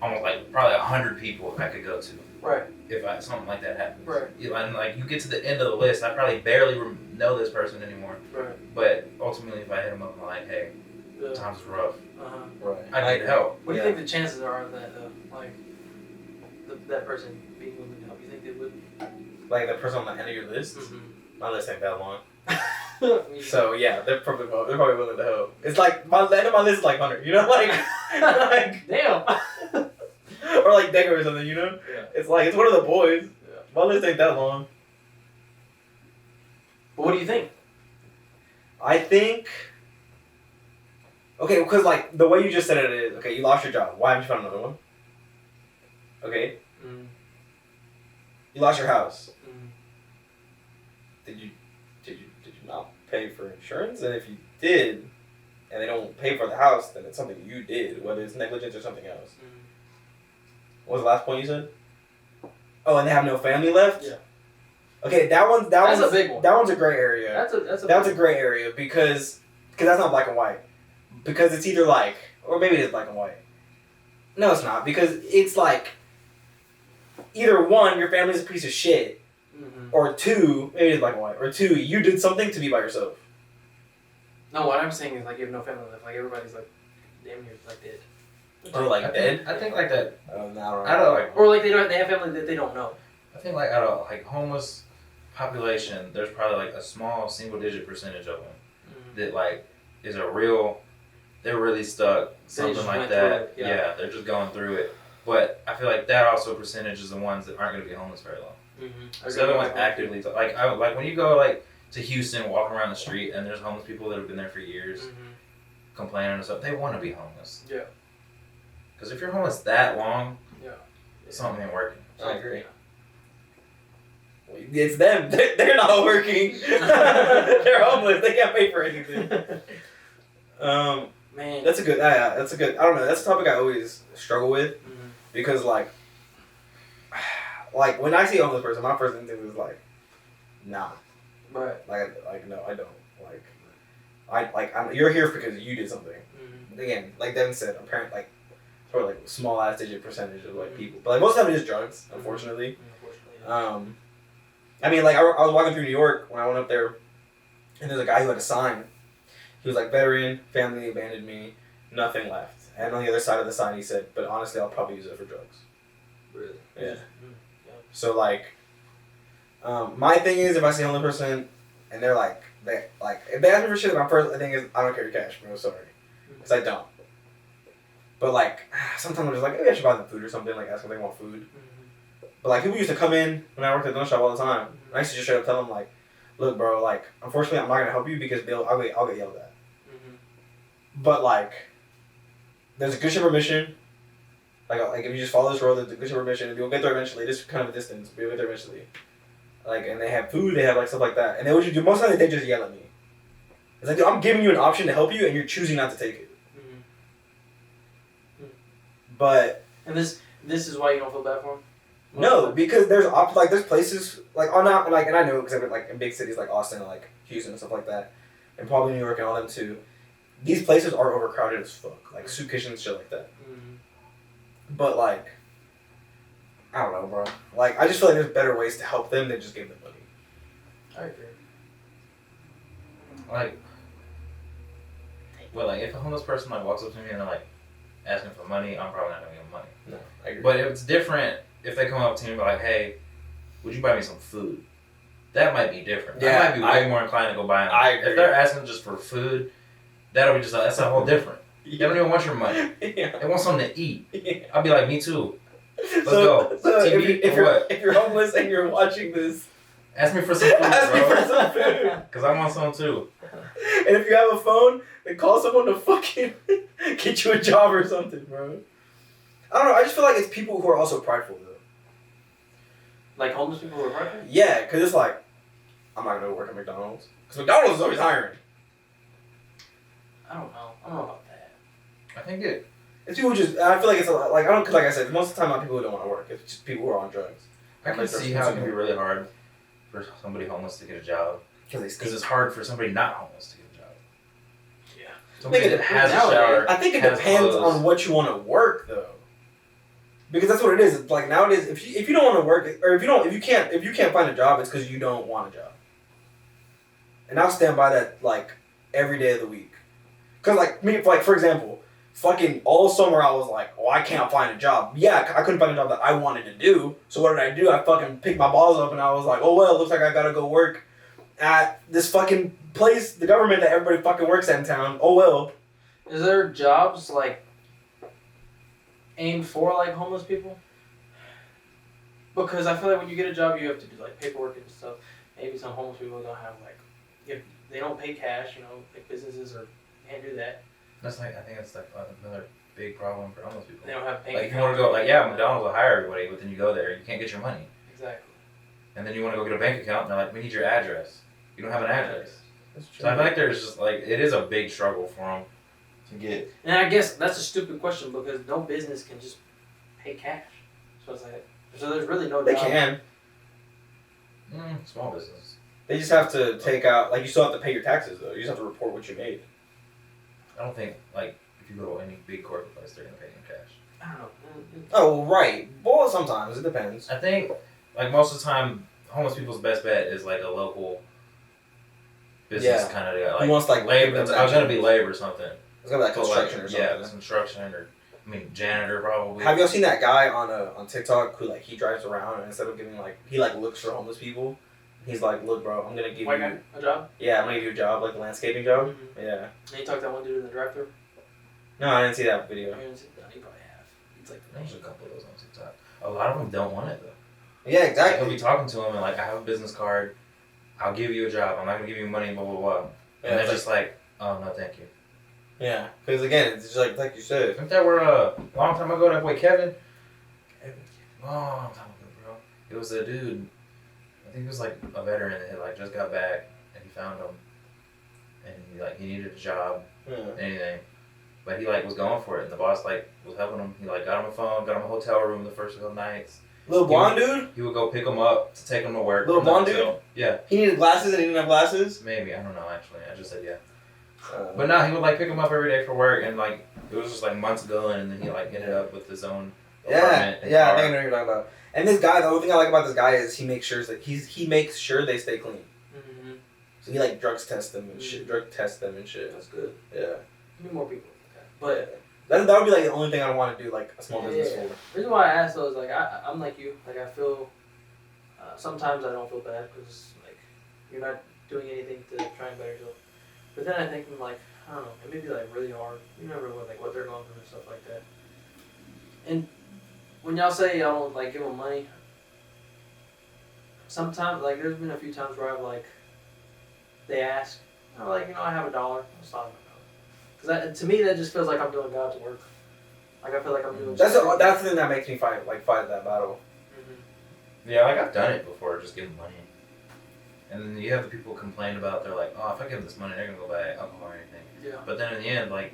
almost like probably 100 people I could go to Right. if something like that happens. Right. And like you get to the end of the list, I probably barely know this person anymore. Right. But ultimately, if I hit them up, I'm like, hey, Yeah. times is rough. Uh-huh. Right. I need help. What do you Yeah. think the chances are of that like that person being willing to help? You think they would? Like the person on the end of your list? Mm-hmm. My list ain't that long. So yeah, they're probably willing to help. It's like the end of my list is like 100, you know, like like Damn. or like Decker or something, you know. Yeah. It's like it's one of the boys. Yeah. My list ain't that long. But what do you think? I think. Okay, because like the way you just said it is okay. You lost your job. Why haven't you found another one? Okay, Mm. you lost your house. Mm. Did you not pay for insurance? And if you did, and they don't pay for the house, then it's something you did, whether it's negligence or something else. Mm. What was the last point you said? Oh, and they have no family left. Yeah. Okay, that's That's a big one. That one's a gray area. That's a That's a big gray area because that's not black and white. Because it's either like, or maybe it is black and white. No, it's not, because it's like either one, your family's a piece of shit, Mhm. or two, maybe it's black and white, or two, you did something to be by yourself. No, what I'm saying is like you have no family left. Like everybody's like damn near like dead. Or like I dead. think like that. Oh, no, I don't like. Or like they have family that they don't know. I think like out of like homeless population, there's probably like a small single-digit percentage of them Mm. that like is a real. They're really stuck, something just like went that. through it, yeah. They're just going through it. But I feel like that also percentage is the ones that aren't going to be homeless very long. Mm-hmm. So the other ones actively like when you go like to Houston, walking around the street, and there's homeless people that have been there for years, complaining and stuff. They want to be homeless. Yeah. Because if you're homeless that long, Yeah. something ain't working. I agree. It's them. They're not working. They're homeless. They can't pay for anything. Man. That's a good. That's a good. I don't know. That's a topic I always struggle with because like when I see a homeless person, my first instinct is like, nah. Right. Like no, I don't. You're here because you did something. Again, like Devin said, apparently like sort of like small ass digit percentage of like people, but like most of it is drugs, unfortunately. I mean, like, I was walking through New York when I went up there, and there's a guy who had a sign. He was like, veteran, family abandoned me, nothing left. And on the other side of the sign, he said, but honestly, I'll probably use it for drugs. Really? Yeah. So, like, my thing is, if I see a homeless person, and they're like, if they ask me for shit, my first thing is, I don't carry cash, bro, sorry. Because I don't. But, like, sometimes I'm just like, maybe I should buy them food or something, like, ask if they want food. But like people used to come in when I worked at the donut shop all the time. I used to just straight up tell them like, "Look, bro, like unfortunately I'm not gonna help you because I'll get yelled at." But like, there's a good shepherd mission. Like if you just follow this road, there's a good shepherd mission, and you'll get there eventually. This is kind of a distance, but you'll get there eventually. Like and they have food, they have like stuff like that, and they would do most of the time they just yell at me. It's like, dude, I'm giving you an option to help you, and you're choosing not to take it. But and this is why you don't feel bad for them. No, because there's there's places like and I know because I've been like in big cities like Austin and like Houston and stuff like that, and probably New York and all them too. These places are overcrowded as fuck, like soup kitchens and shit like that. But like, I don't know, bro. Like I just feel like there's better ways to help them than just give them money. I agree. Like, well, like if a homeless person like walks up to me and they're like asking for money, I'm probably not gonna give them money. No, I agree. But it's different if they come up to me and be like, "Hey, would you buy me some food?" That might be different. Yeah, I might be way more inclined to go buy them. I agree. If they're asking just for food, that'll be just that's a whole different. They don't even want your money. Yeah. They want something to eat. Yeah. I'll be like, me too. Let's go. So TV if you're homeless and you're watching this, ask me for some food, ask me bro. for some food. Cause I want some too. And if you have a phone, then call someone to fucking get you a job or something, bro. I don't know. I just feel like it's people who are also prideful, though. Like homeless people who are prideful? Yeah, because it's like, I'm not going to work at McDonald's. Because McDonald's is always hiring. I don't know about that. I think It's people just, I feel like it's a lot, like, I don't, because like I said, most of the time not people who don't want to work. It's just people who are on drugs. I can see how it can be really hard for somebody homeless to get a job. Because it's hard for somebody not homeless to get a job. Yeah. Somebody that has a shower. I think it has depends clothes. on what you want to work, though. Because that's what it is. It's like nowadays, if you don't want to work, or if you can't find a job, it's because you don't want a job. And I'll stand by that like every day of the week. Cause like me, like for example, fucking all summer I was like, oh, I can't find a job. Yeah, I couldn't find a job that I wanted to do. So what did I do? I fucking picked my balls up and I was like, oh well, it looks like I gotta go work at this fucking place, the government that everybody fucking works at in town. Oh well. Is there jobs like aimed for like homeless people? Because I feel like when you get a job, you have to do like paperwork and stuff. Maybe some homeless people don't have like, if they don't pay cash, like businesses or can't do that. That's like, I think that's like another big problem for homeless people. They don't have bank Like if you want to go, like yeah, McDonald's will hire everybody, but then you go there, you can't get your money. Exactly. And then you want to go get a bank account, and they're like, we need your address. You don't have an address. That's true. So I feel like there's just like, it is a big struggle for them to get. And I guess that's a stupid question because no business can just pay cash. So it's like, so there's really no They job. can. Small business. They just have to take out, like, you still have to pay your taxes, though. You just have to report what you made. I don't think, like, if you go to any big corporate place, they're going to pay you in cash. I don't know. Oh, well, right. Well, sometimes. It depends. I think, like, most of the time, homeless people's best bet is, like, a local business Yeah. kind of, Who like, wants, like, labor. give them I was going to that be labor or something. It's gonna be like But, construction or something. Yeah, construction or, I mean, janitor probably. Have y'all seen that guy on TikTok who, like, he drives around and instead of giving, like, he, like, looks for homeless people. He's like, look, bro, I'm gonna give White you... guy, a job? Yeah, I'm gonna give you a job, like a landscaping job. Mm-hmm. Yeah. And you talked to that one dude in the drive-thru? No, I didn't see that video. No, you probably have. It's like, There's a couple of those on TikTok. A lot of them don't want it, though. Yeah, Like, exactly. he'll be talking to him and, like, I have a business card. I'll give you a job. I'm not gonna give you money. Blah blah blah. And Yeah, they're it's just like, oh no, thank you. Yeah, because again, it's just like you said. If that were a long time ago, that boy Kevin, long time ago, bro. It was a dude. I think he was like a veteran that had like just got back, and he found him, and he needed a job, Yeah. anything, but he like was going for it, and the boss like was helping him. He like got him a phone, got him a hotel room the first couple nights. Little blonde dude. He would go pick him up to take him to work. Little from the blonde hotel. Yeah, He needed glasses and he didn't have glasses. maybe I don't know actually. I just said yeah. But But no, he would like pick him up every day for work, and like it was just like months going, and then he like ended up with his own yeah, apartment and yeah, I car. think I know what you're talking about. And this guy, the only thing I like about this guy is he makes sure that he makes sure they stay clean. Mm-hmm. So he like drug tests them and shit. That's good. Yeah. Give me more people. But That would be like the only thing I want to do like a small business Yeah. for. the reason why I asked though is like I'm like you. Like I feel sometimes I don't feel bad because like you're not doing anything to try and better yourself. But then I think I'm like I don't know. It may be like really hard. You never know what they're going through and stuff like that. And when y'all say y'all don't like give them money, sometimes like there's been a few times where I've like they ask, I'm like I have $1. It's not because to me that just feels like I'm doing God's work. Like I feel like I'm doing. That's the thing that makes me fight that battle. Mhm. Yeah, like I've done it before, just give them money. And then you have the people complain about, they're like, oh, if I give them this money, they're gonna go buy alcohol or anything. Yeah. But then in the end, like,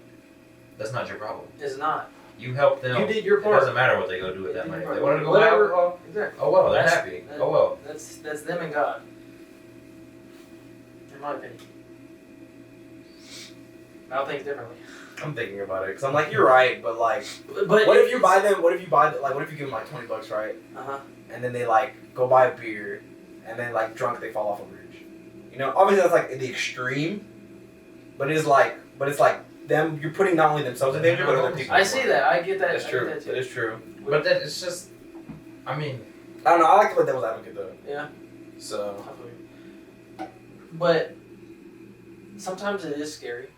that's not your problem. It's not. You help them. You did your It part. doesn't matter what they go do with You that did money. your If they part. want to go buy Whatever. alcohol, Exactly. oh well, they're That's- happy. Oh well. That's them and God. In my opinion. I'll think differently. I'm thinking about it because I'm like, you're right, but like, But what if you buy them? What if you give them like $20, right? Uh-huh. And then they like go buy a beer, and then like drunk they fall off a bridge. You know, obviously that's like the extreme, but it's like them. You're putting not only themselves in danger, but other people. I see that. I get that. That's I true. Get that too. That is true. But that it's just, I mean, I don't know. I like to play devil's advocate though. Yeah. So. But sometimes it is scary.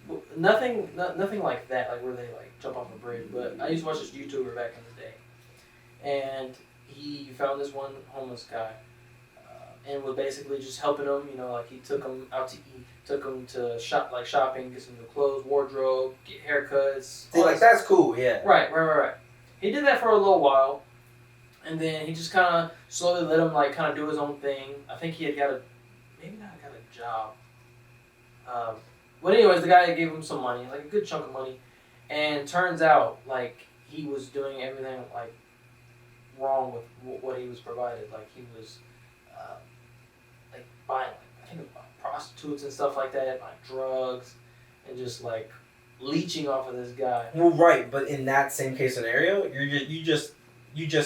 Well, nothing like that, like where they like jump off a bridge. But I used to watch this YouTuber back in the day, and he found this one homeless guy, and was basically just helping him. You know, like he took him out to eat, took him to shopping, get some new clothes, wardrobe, get haircuts. See, like that's cool. Yeah. Right. He did that for a little while, and then he just kind of slowly let him like kind of do his own thing. I think he had got a job. But anyways, the guy gave him some money, like a good chunk of money, and turns out like he was doing everything like wrong with what he was provided. Like he was like buying, I think it was buying prostitutes and stuff like that, buying drugs, and just like leeching off of this guy. Well, right, but in that same case scenario, you just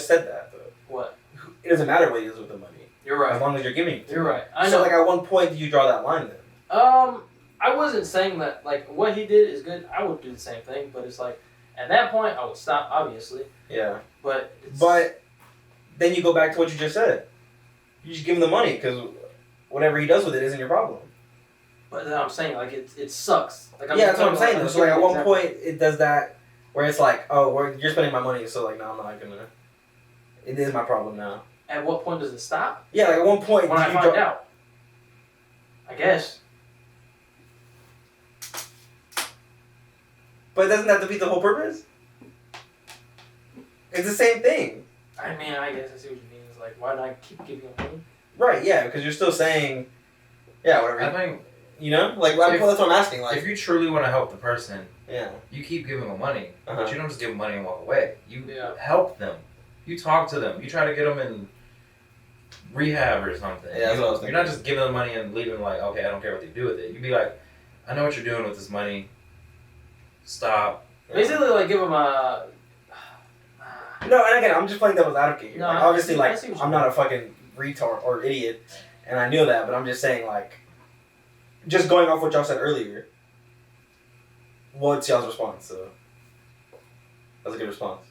said that though. What? It doesn't matter what he does with the money, You're right. as long as you're giving it. to You're him. right. I know. So, like, at one point, did you draw that line then? I wasn't saying that like what he did is good. I would do the same thing, but it's like at that point I would stop, obviously. Yeah. But Then you go back to what you just said. You just give him the money because whatever he does with it isn't your problem. But then I'm saying like it sucks. Like Yeah, that's what I'm saying. I'm Though. So like at giving one an point it does that where it's like, oh, you're spending my money, so like no, I'm not gonna. It is my problem now. example. At what point does it stop? Yeah, like at one point. When I find out. I guess. But doesn't that defeat the whole purpose? It's the same thing. I mean, I guess I see what you mean. It's like why do I keep giving him money? Right, yeah, because you're still saying, yeah, whatever. I think You know? Like, If- that's what I'm asking. Like, if you truly want to help the person, yeah. you keep giving them money, Uh-huh. but you don't just give them money and walk away. You Yeah. help them. You talk to them. You try to get them in rehab or something. Yeah, that's what I was You're not thinking. just giving them money and leaving like, okay, I don't care what they do with it. You'd be like, I know what you're doing with this money. Stop. Basically, like give him a. No, and again, I'm just playing devil's advocate here. No, Like, I obviously, see- like, I see what you I'm not a fucking retard or idiot, and I knew that, but I'm just saying, like, just going off what y'all said earlier, what's y'all's response? So, that's a good response.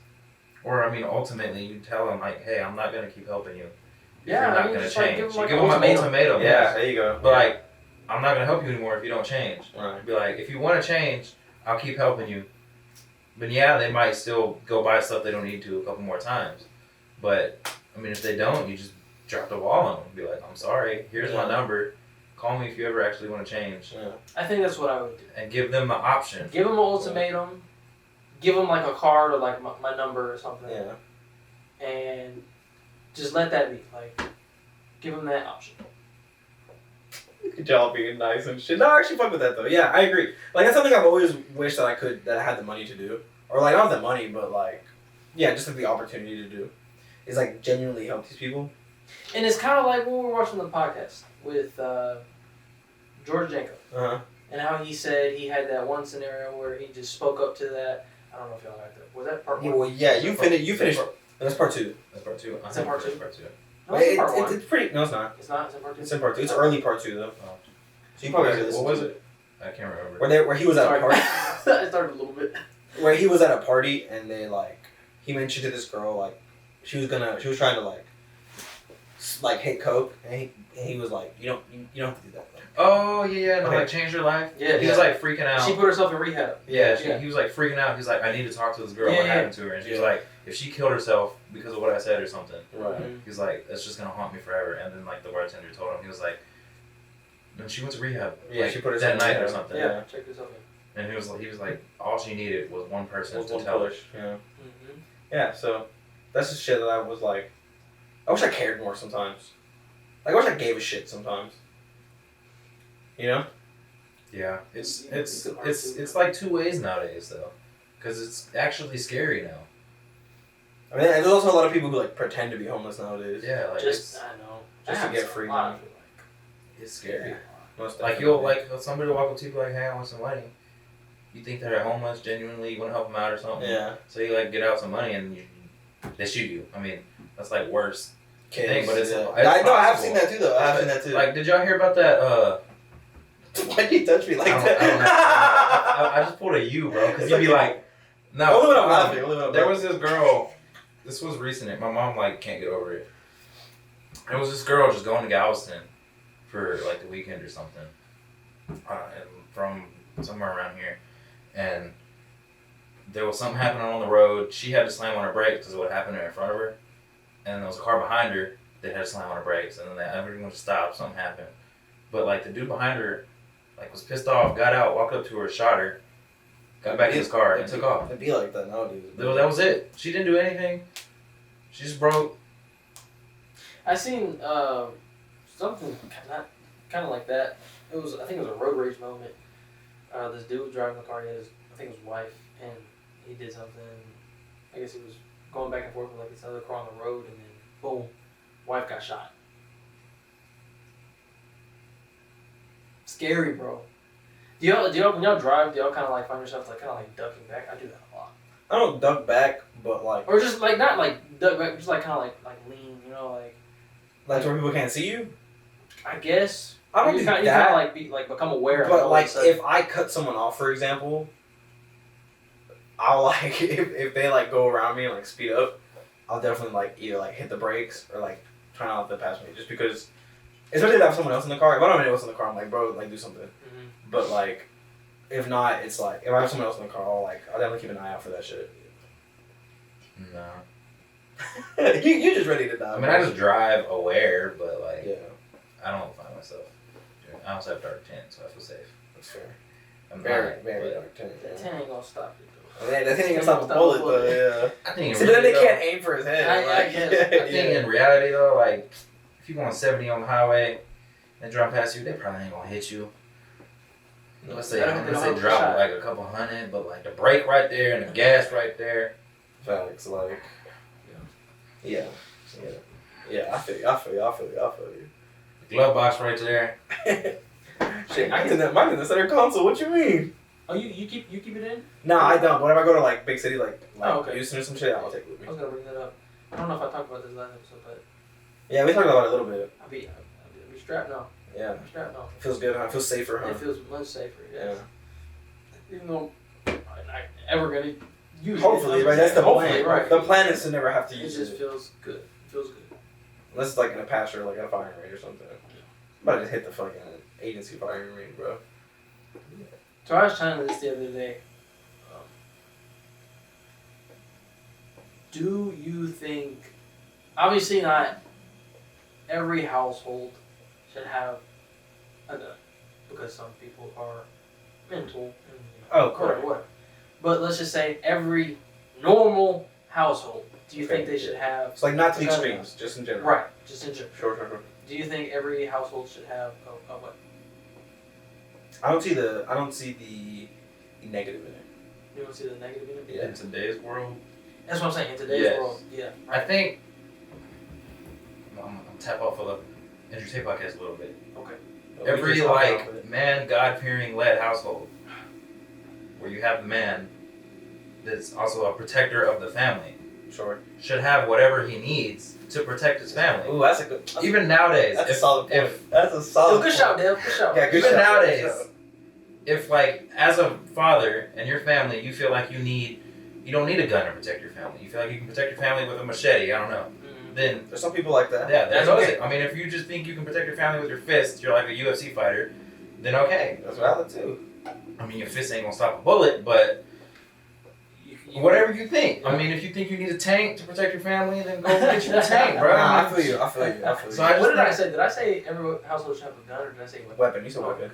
Or I mean, ultimately, you tell them like, hey, I'm not gonna keep helping you. If Yeah, you're I not mean, gonna just, like, change. give 'em, You like, give an them an ultimatum. ultimatum. Yeah, yes. there you go. But like, I'm not gonna help you anymore if you don't change. Right. Be like, if you want to change, I'll keep helping you. But yeah, they might still go buy stuff they don't need to a couple more times. But I mean, if they don't, you just drop the ball on them. Be like, I'm sorry. Here's my Yeah. number. Call me if you ever actually want to change, Yeah. I think that's what I would do. and give them the option. Give them an ultimatum. Give them like a card or like my number or something. Yeah. And just let that be. Like, give them that option. Good job being nice and shit. No, I actually fuck with that though. Yeah, I agree. Like that's something I've always wished that I had the money to do, or like not the money, but like, yeah, just like the opportunity to do, is like genuinely help these people. And it's kind of like when we were watching the podcast with George Jacob. Uh huh. And how he said he had that one scenario where he just spoke up to that. I don't know if y'all like that. Was that part Yeah, one? well, yeah, you finished. That's part two. That's part two. Is that part two? Part two. No, it's in part one. It's pretty. No, it's not. It's not. It's in part two. It's in part two. It's early part two though. Oh. So you probably What should listen was to it? I can't remember. Where he was at a party. I started a little bit. Where he was at a party and they like he mentioned to this girl like she was trying to like hit coke and he was like you don't have to do that. Oh yeah, no, Okay. like changed her life. Yeah, He was like freaking out. She put herself in rehab. Yeah, Yeah. he was like freaking out. He's like, I need to talk to this girl. Yeah, What yeah. happened to her? And she was Yeah. like, if she killed herself because of what I said or something, Right. Mhm. he's like, that's just gonna haunt me forever. And then like the bartender told him, he was like, then she went to rehab. Yeah, like, she put herself that in night or rehab. something. Yeah, check this out. And he was like, all she needed was one person Was to one tell her. push. Yeah. Mm-hmm. Yeah. So that's the shit that I was like. I wish I cared more sometimes. Like I wish I gave a shit sometimes. You know. Yeah, it's Yeah, it's you could it's argue. it's like two ways nowadays though, because it's actually scary now. I mean, there's also a lot of people who like pretend to be homeless nowadays. Yeah, like Just I know. Just to That get happens a free lot, I money. feel like. it's scary. Most Like definitely. you'll like somebody will walk up to you and be like, hey, I want some money. You think they're homeless, genuinely, you want to help them out or something. Yeah. So you like get out some money and they shoot you. I mean, that's like worse. Kids. thing, but it's- yeah. it's I know. I have possible. seen that too, though. I have seen that too. Like, did y'all hear about that? Why'd you touch me like I don't that? know. I just pulled a U, bro, because you'd be like, no. Only when I'm laughing. Only when I'm There laughing. was this girl. This was recent. My mom like can't get over it. There was this girl just going to Galveston for like the weekend or something, and from somewhere around here, and there was something happening on the road. She had to slam on her brakes because of what happened to her in front of her, and there was a car behind her that had to slam on her brakes, and then everyone just stopped. Something happened, but like the dude behind her, like was pissed off, got out, walked up to her, shot her, got back in his car, and took off. It'd be like that nowadays. That was it. She didn't do anything. She just broke. I seen something kind of like that. It was I think it was a road rage moment. This dude was driving the car. He had I think it was his wife, and he did something. I guess he was going back and forth with like this other car on the road, and then boom, wife got shot. Scary, bro. Do y'all when y'all drive? Do y'all kind of like find yourself like kind of like ducking back? I do that a lot. I don't duck back, but like Or just like not like duck back, just like kind of like lean, you know, like where people can't see you. I guess. I don't you do kinda, that. You kind of like become aware. of it But all like, of a sudden. if I cut someone off, for example, I'll like if they like go around me and like speed up, I'll definitely like either like hit the brakes or like try not to pass me, just because. Especially if I have someone else in the car. If I don't have anyone else in the car, I'm like, bro, like do something. Mhm. But like, if not, it's like if I have someone else in the car, I'll definitely keep an eye out for that shit. No. you just ready to die. I mean, I just drive aware, but like, yeah, I don't find myself. I also have dark tint, so I feel safe. that's fair. I'm Very, not, very but dark tint. That Yeah. 10 ain't gonna stop you though. Man, that thing ain't gonna stop a bullet though. Yeah. I think. See, then they can't aim for his head. I like, guess. I think in reality though, like, if you're going 70 on the highway and drive past you, they probably ain't gonna hit you. Let's say, I don't know how to drop shot. like a couple hundred, but like the brake right there and the gas right there. Facts, like, yeah. I feel you. The glove box right there. Shit, mine's in the center console. What you mean? Oh, you keep it in? No, I don't. But if I go to like big city, like Oh, okay. Houston or some shit, I'll take it with I me. was gonna bring that up. I don't know if I talked about this last episode, but Yeah, we talked about it a little bit. I'll be strapped now. Yeah, I'm strapped now. feels good. Huh? Feels safer, huh? It feels much safer. Yeah. Even though I'm not ever gonna use Hopefully, it. right? That's the Hopefully, plan. right. The plan is to never have to It use just it. feels good. It feels good. Unless it's like in a pasture, like at a firing range or something. I'm about to just hit the fucking agency firing range, bro. So I was trying this the other day. Do you think, obviously not every household should have a gun because some people are mental and Oh, or correct. what. But let's just say every normal household. Do you think Okay, they should have It's like not to the gun? extremes, just in general. Right, just in general. Sure. Do you think every household should have a weapon? I don't see the negative in it. You don't see the negative in it? Yeah. In today's world, That's what I'm saying. In today's Yes. world, yeah. I think I'm tap off of the Andrew Tate podcast a little bit. Okay. But we Every just talked like about it. man, God fearing led household, where you have the man that's also a protector of the family, Sure. should have whatever he needs to protect his family. Ooh, that's a good. Even nowadays, That's a if, solid point. if That's a solid. Oh, good shot, Dale. Good shot. Yeah, good even shot. nowadays, Good shot. if like as a father and your family, you feel like you don't need a gun to protect your family. You feel like you can protect your family with a machete. I don't know. Mhm. Then There's some people like that. yeah, that's okay. okay. I mean, if you just think you can protect your family with your fists, you're like a UFC fighter. Then okay. That's valid too. I mean, your fist ain't gonna stop a bullet, but whatever you think. I mean, if you think you need a tank to protect your family, then go get you a tank, bro. Nah, I feel you. I feel you. So I just What did I think- say? Did I say every household should have a gun, or did I say weapon? Weapon. You said Oh, weapon.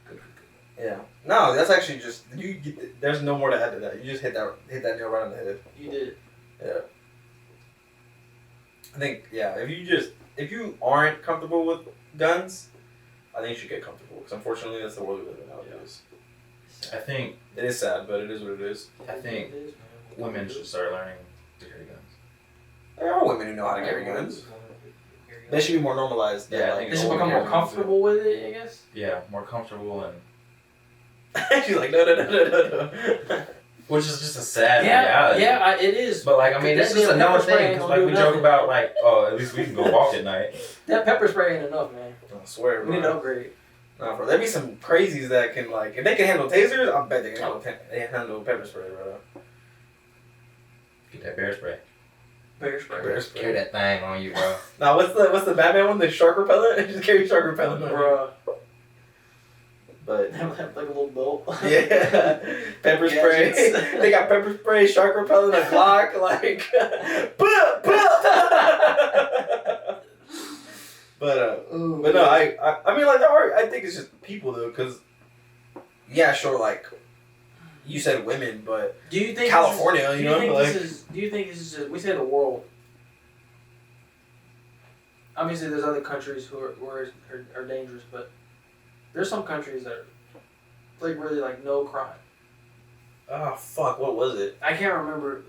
Good. Yeah. No, that's actually just you. There's no more to add to that. You just hit that nail right on the head. You did. I think if you aren't comfortable with guns, I think you should get comfortable because unfortunately that's the world we live in nowadays. I think It is sad, but it is what it is. I think women should start learning to carry guns. There are women who know how to carry guns. They should be more normalized. Than, Yeah, I like, think They should older become more women comfortable with it, I guess. Yeah, more comfortable and She's like, no. which is just a sad Yeah, reality. yeah, it is. But like, I mean, it's That just damn another pepper spray thing ain't because gonna like do we joke nothing. about like, oh, at least we can go walk at night. That pepper spray ain't enough, man. I swear, We need to bro. upgrade. Nah, bro. There be some crazies that can like, if they can handle tasers, I bet they can handle pepper spray, bro. Get that bear spray. Bear spray. Bear Carry spray. that thing on you, bro. Now, what's the Batman one? The shark repellent? Just carry shark repellent on you. Bruh. But Have like a little belt. yeah, pepper spray. Gadgets. They got pepper spray, shark repellent, a Glock, like. But no, I mean like there are. I think it's just people though, because yeah, sure, like you said women, but Do you think California, this is, you know, like- do you think this is just, we say the world? Obviously, there's other countries who are dangerous, but there's some countries that are like really like no crime. oh fuck, what was it? I can't remember.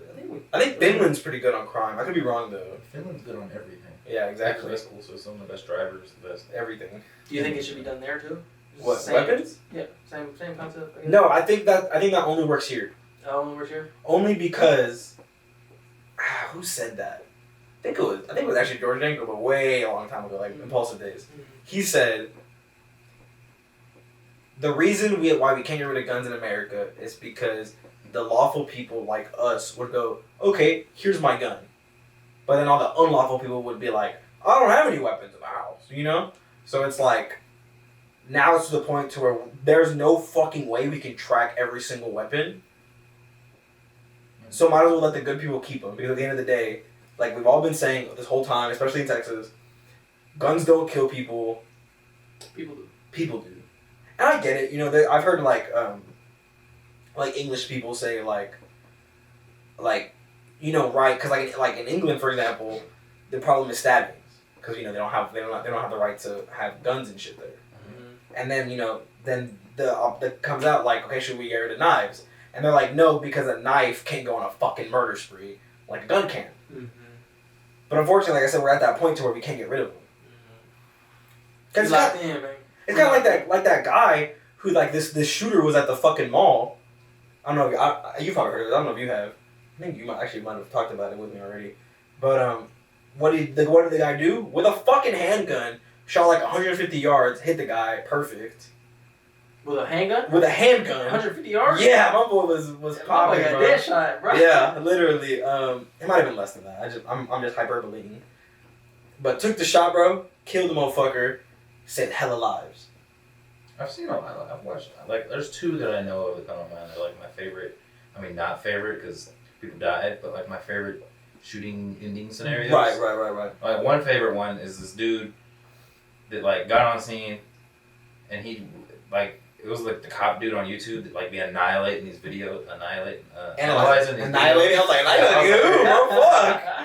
I think Finland's pretty good on crime. I could be wrong though. Finland's good on everything. Yeah, exactly. That's cool. So some of the best drivers, the best. Everything. Do you think it should be done there too? What Same- weapons? Yeah, same concept. I guess? No, I think that only works here. Only we're here. Only because who said that? I think it was actually George Danko, but way a long time ago, like Impulsive Days. He said the reason why we can't get rid of guns in America is because the lawful people like us would go, okay, here's my gun. But then all the unlawful people would be like, I don't have any weapons in the house, you know? So it's like, now it's to the point to where there's no fucking way we can track every single weapon. So might as well let the good people keep them, because at the end of the day, like we've all been saying this whole time, especially in Texas, guns don't kill people, People do. people do. And I get it, you know, I've heard like English people say like, you know, right, because like in England, for example, the problem is stabbings, because you know they don't have the right to have guns and shit there. And then you know then the comes out like, okay, should we get rid of knives? And they're like, no, because a knife can't go on a fucking murder spree like a gun can. Mm-hmm. But unfortunately, like I said, we're at that point to where we can't get rid of them. Cause Locked in, man. it's kind of like that guy who like this shooter was at the fucking mall. I don't know. You've probably heard of it. I don't know if you have. I think you might have talked about it with me already. But what did the guy do with a fucking handgun? Shot like 150 yards, hit the guy, perfect. With a handgun? With a handgun. 150 yards? Yeah, my boy was My popping, boy got bro. dead shot, bro. Yeah, literally. It might have been less than that. I'm just hyperboleing. But took the shot, bro. Killed the motherfucker. Saved hella lives. I've seen a lot. I've watched like there's two that I know of that come to mind. They're like my favorite. I mean, not favorite because people died, but like my favorite shooting ending scenarios. Right. Like one favorite one is this dude that like got on scene, and he like it was like the cop dude on YouTube that like be analyzing these videos, analyzing these annihilating. I was like, videos.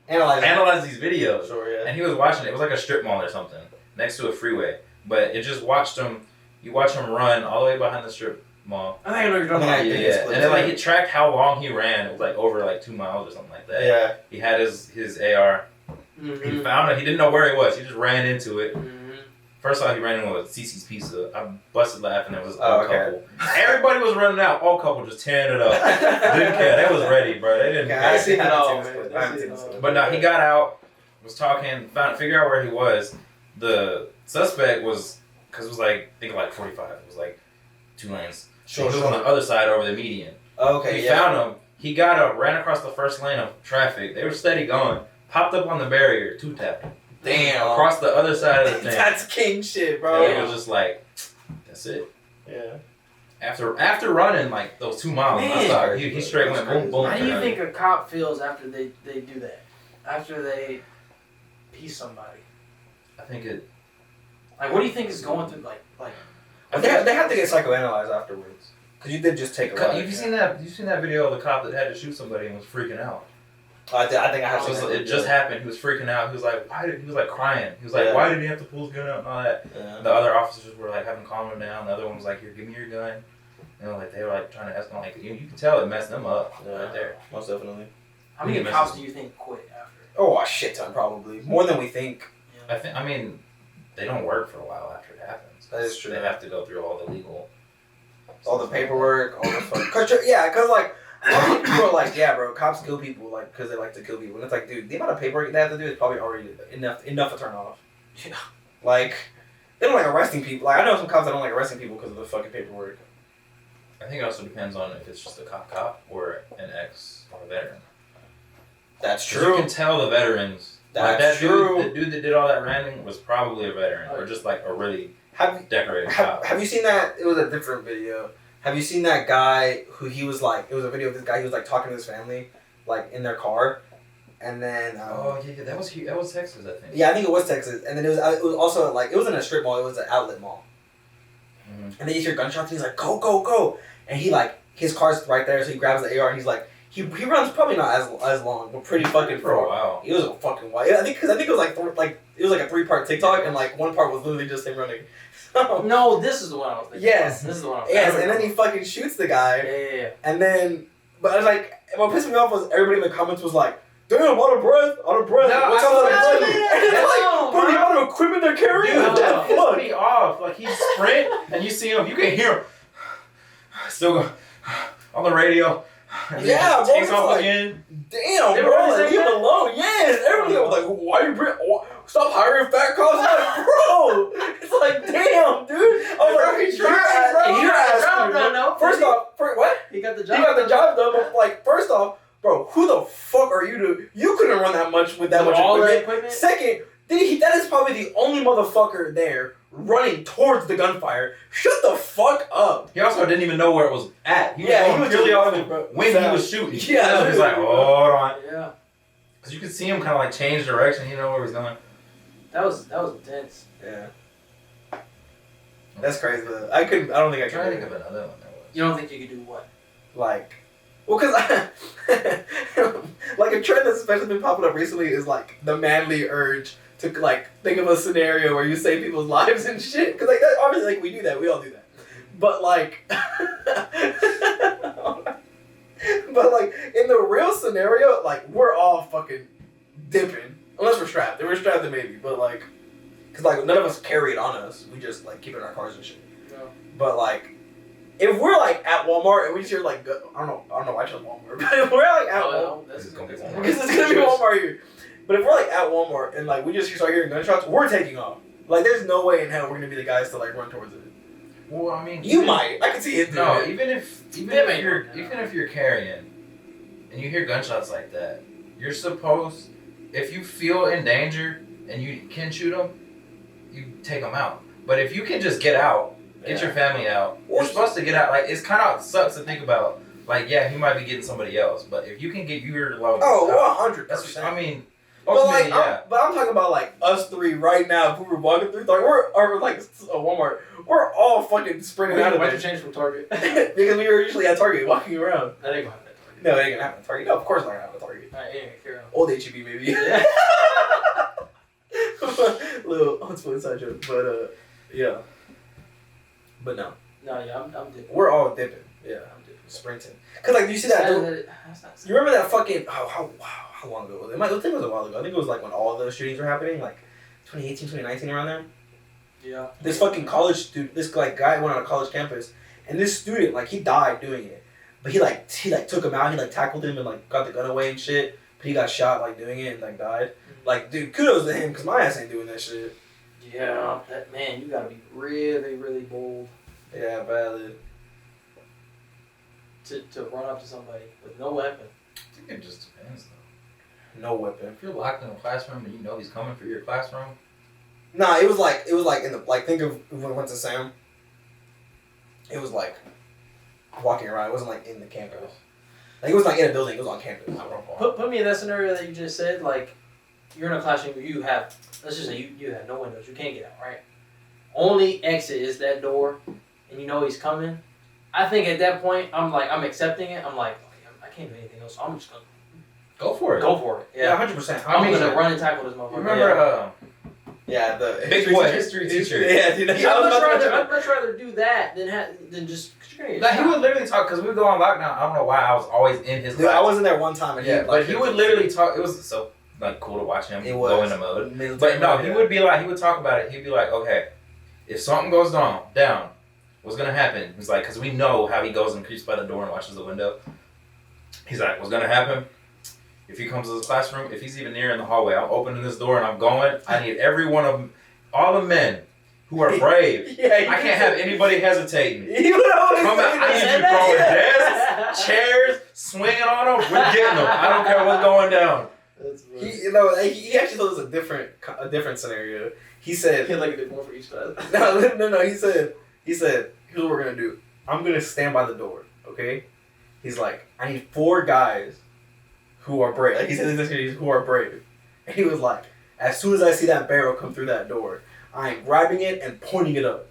He was like analyze these videos. Sure, yeah. And he was watching it. It was like a strip mall or something next to a freeway, but it just watched him. You watch him run all the way behind the strip mall. I think I know you're talking about. Yeah, and then like he tracked how long he ran. It was like over like 2 miles or something like that. Yeah. He had his AR. Mm-hmm. He found it. He didn't know where he was. He just ran into it. Mm-hmm. First off, he ran into with Cece's Pizza. I busted laughing. There was an Oh, old okay. couple. Everybody was running out. Old couple just tearing it up. Didn't care. They was ready, bro. They didn't Okay, care. I see it all, man. man. I haven't seen this clip. But no, he got out, was talking, figured out where he was. The suspect was, because it was like, I think like 45. It was like 2 lanes. Sure, he was on the other side over the median. Okay, He found him. He got up, ran across the first lane of traffic. They were steady going. Popped up on the barrier, 2-tapped him. Damn. Across the other side of the thing. That's king shit, bro. And it was just like, that's it. Yeah. After running like those 2 miles, Man. nonstop, he straight went boom, boom. How do you and think a cop feels after they do that? After they piece somebody? I think it. Like, what do you think is going through? Like. They have to get psychoanalyzed afterwards. Because you did just take a Have life. you seen that? You seen that video of the cop that had to shoot somebody and was freaking out? I think I have So seen that. it just happened. He was freaking out. He was like, he was like crying. He was like, Yeah. why did he have to pull his gun out and all that? Yeah. The other officers were like having to calm him down. The other one was like, here, give me your gun. You know, like they were like trying to ask him, like you can tell it messed them up right there. Most definitely. How many Yeah, cops man. do you think quit after? Oh, a shit ton, probably. More than we think. I mean, they don't work for a while after it happens. That is true. They have to go through all the legal. All the paperwork, all the fuck. Cause like, a lot of people are like, yeah, bro, cops kill people, like, because they like to kill people. And it's like, dude, the amount of paperwork they have to do is probably already enough to turn off. Yeah. Like, they don't like arresting people. Like, I know some cops that don't like arresting people because of the fucking paperwork. I think it also depends on if it's just a cop or an ex or a veteran. That's 'Cause You can tell the veterans. Like That's that true. Dude, the dude that did all that ranting was probably a veteran or just like a really decorated cop. Have you seen that? It was a different video. Have you seen that guy who he was like? It was a video of this guy. He was like talking to his family, like in their car, and then. Oh yeah, that was Texas, I think. Yeah, I think it was Texas, and then it was also like it wasn't a strip mall. It was an outlet mall. Mm-hmm. And then you hear gunshots, and he's like, "Go, go, go!" And he like his car's right there, so he grabs the AR, and he's like, he runs probably not as long, but pretty fucking For a far. while. It was a fucking while. I think it was like it was like a 3-part TikTok, and like one part was literally just him running. No, this is the one I was thinking. Yes. This is the one I was Yes, thinking. and then he fucking shoots the guy, Yeah. and then but I was like, what pissed me off was everybody in the comments was like, "Damn, out of breath. No, What's I out of saw breath?" that And too. it's like, bro, the amount of equipment they're carrying. Dude, What the that fuck? pissed me off. Like he sprint and you see him, you can hear him still going on the radio. And then Yeah, he bro, takes it's off like- again. Damn, They bro, were like, saying leave it that? alone. Yes, everybody was like, why you stop hiring fat cops? I'm like, bro, it's like, damn, dude. I was Bro, like, he tried, bro. He got the job done, though. First off, what? He got the He job. got the job done, but like, first off, bro, who the fuck are you to? You couldn't run that much with that much all that equipment. equipment. Second, that is probably the only motherfucker there running towards the gunfire. Shut the fuck up. He also didn't even know where it was at. He was Yeah, going he was purely just off running, of bro. when he Sound. was shooting. Yeah, He's like, hold on. Yeah. Because you could see him kind of like change direction. He didn't know where he was going. That was intense. Yeah. That's crazy. Though. I don't think I I'm could. trying to do think it. of another one there was. You don't think you could do what? Like, well, cause like a trend that's especially been popping up recently is like the manly urge to like think of a scenario where you save people's lives and shit. Cause like that, obviously like we do that, we all do that. But like, but like in the real scenario, like we're all fucking dipping unless we're strapped. If we're strapped, then maybe. But like, cause like none of us carry it on us. We just like keep it in our cars and shit. No. But like, if we're like at Walmart and we hear like, I don't know why I chose Walmart, but if we're like at Walmart, This is gonna be Walmart. because it's gonna be Walmart here. But if we're like at Walmart and like we just start hearing gunshots, we're taking off. Like, there's no way in hell we're gonna be the guys to like run towards it. Well, I mean, You might. I can see it. No, dude. even if you're carrying, and you hear gunshots like that, you're supposed, if you feel in danger and you can shoot them, you take them out. But if you can just get out, get your family out, Or you're supposed to get out. Like, it's kind of sucks to think about. like, yeah, he might be getting somebody else, but if you can get your level, Oh, that's 100%. I mean, But ultimately, like, yeah. I'm talking about like us three right now. If we were walking through, like or like Walmart, we're all fucking sprinting out of Why'd you there change from Target? because we were usually at Target walking around. That ain't gonna happen at Target. No, it ain't gonna happen at Target. No, of course not gonna happen at Target. Alright, anyway, carry on. Old HEB maybe. Yeah. Little unspoken side joke, but yeah. But no, No, yeah, I'm dipping. we're all dipping. Yeah, I'm dipping. sprinting. Cause like, do you see that? That's not You remember that fucking how long ago was it? I think it was a while ago. I think it was like when all the shootings were happening, like 2018, 2019, around there. Yeah. This fucking college student, this like guy went on a college campus, and this student like he died doing it, but he took him out, he like tackled him and like got the gun away and shit. But he got shot like doing it and like died. Like, dude, kudos to him, cause my ass ain't doing that shit. Yeah, that man, you gotta be really, really bold Yeah, valid. to run up to somebody with no weapon. I think it just depends, though. No weapon. If you're locked in a classroom and you know he's coming for your classroom, Nah, it was like in the like think of when we went to Sam. It was like walking around. It wasn't like in the campus. Like it was like in a building. It was on campus. Put me in that scenario that you just said. Like, you're in a classroom. You have, let's just say you have no windows. You can't get out. Right. Only exit is that door, and you know he's coming. I think at that point I'm accepting it. I'm like, okay, I can't do anything else. So I'm just gonna go for it. go for it. Yeah, Yeah. 100%. I'm gonna run and tackle this motherfucker. Remember, Yeah, the Big boy history teacher. Yeah, dude. Yeah, I'd much rather do that than just. Cause you're gonna get Like, he shot. would literally talk, because we would go on lockdown. I don't know why I was always in his Dude, class. I wasn't there one time, and Yeah, he, but he would literally talk. It was so like cool to watch him It go was. into mode. Military But no, mode, he yeah. would be like, he would talk about it. He'd be like, okay, if something goes down, what's gonna happen? He's like, because we know how he goes and creeps by the door and watches the window. He's like, what's gonna happen? If he comes to this classroom, if he's even near in the hallway, I'm opening this door and I'm going. I need every one of them, all the men who are brave. Yeah, I can't have anybody hesitating. He would always Come out, say I need that. you throwing desks, chairs, swinging on them. We're getting them. I don't care what's going down. That's funny. He actually told us a different scenario. He said, He had like a bit more for each class. no. He said, here's what we're gonna do. I'm gonna stand by the door, okay? He's like, I need 4 guys who are brave. Like he said, who are brave. And he was like, as soon as I see that barrel come through that door, I am grabbing it and pointing it up.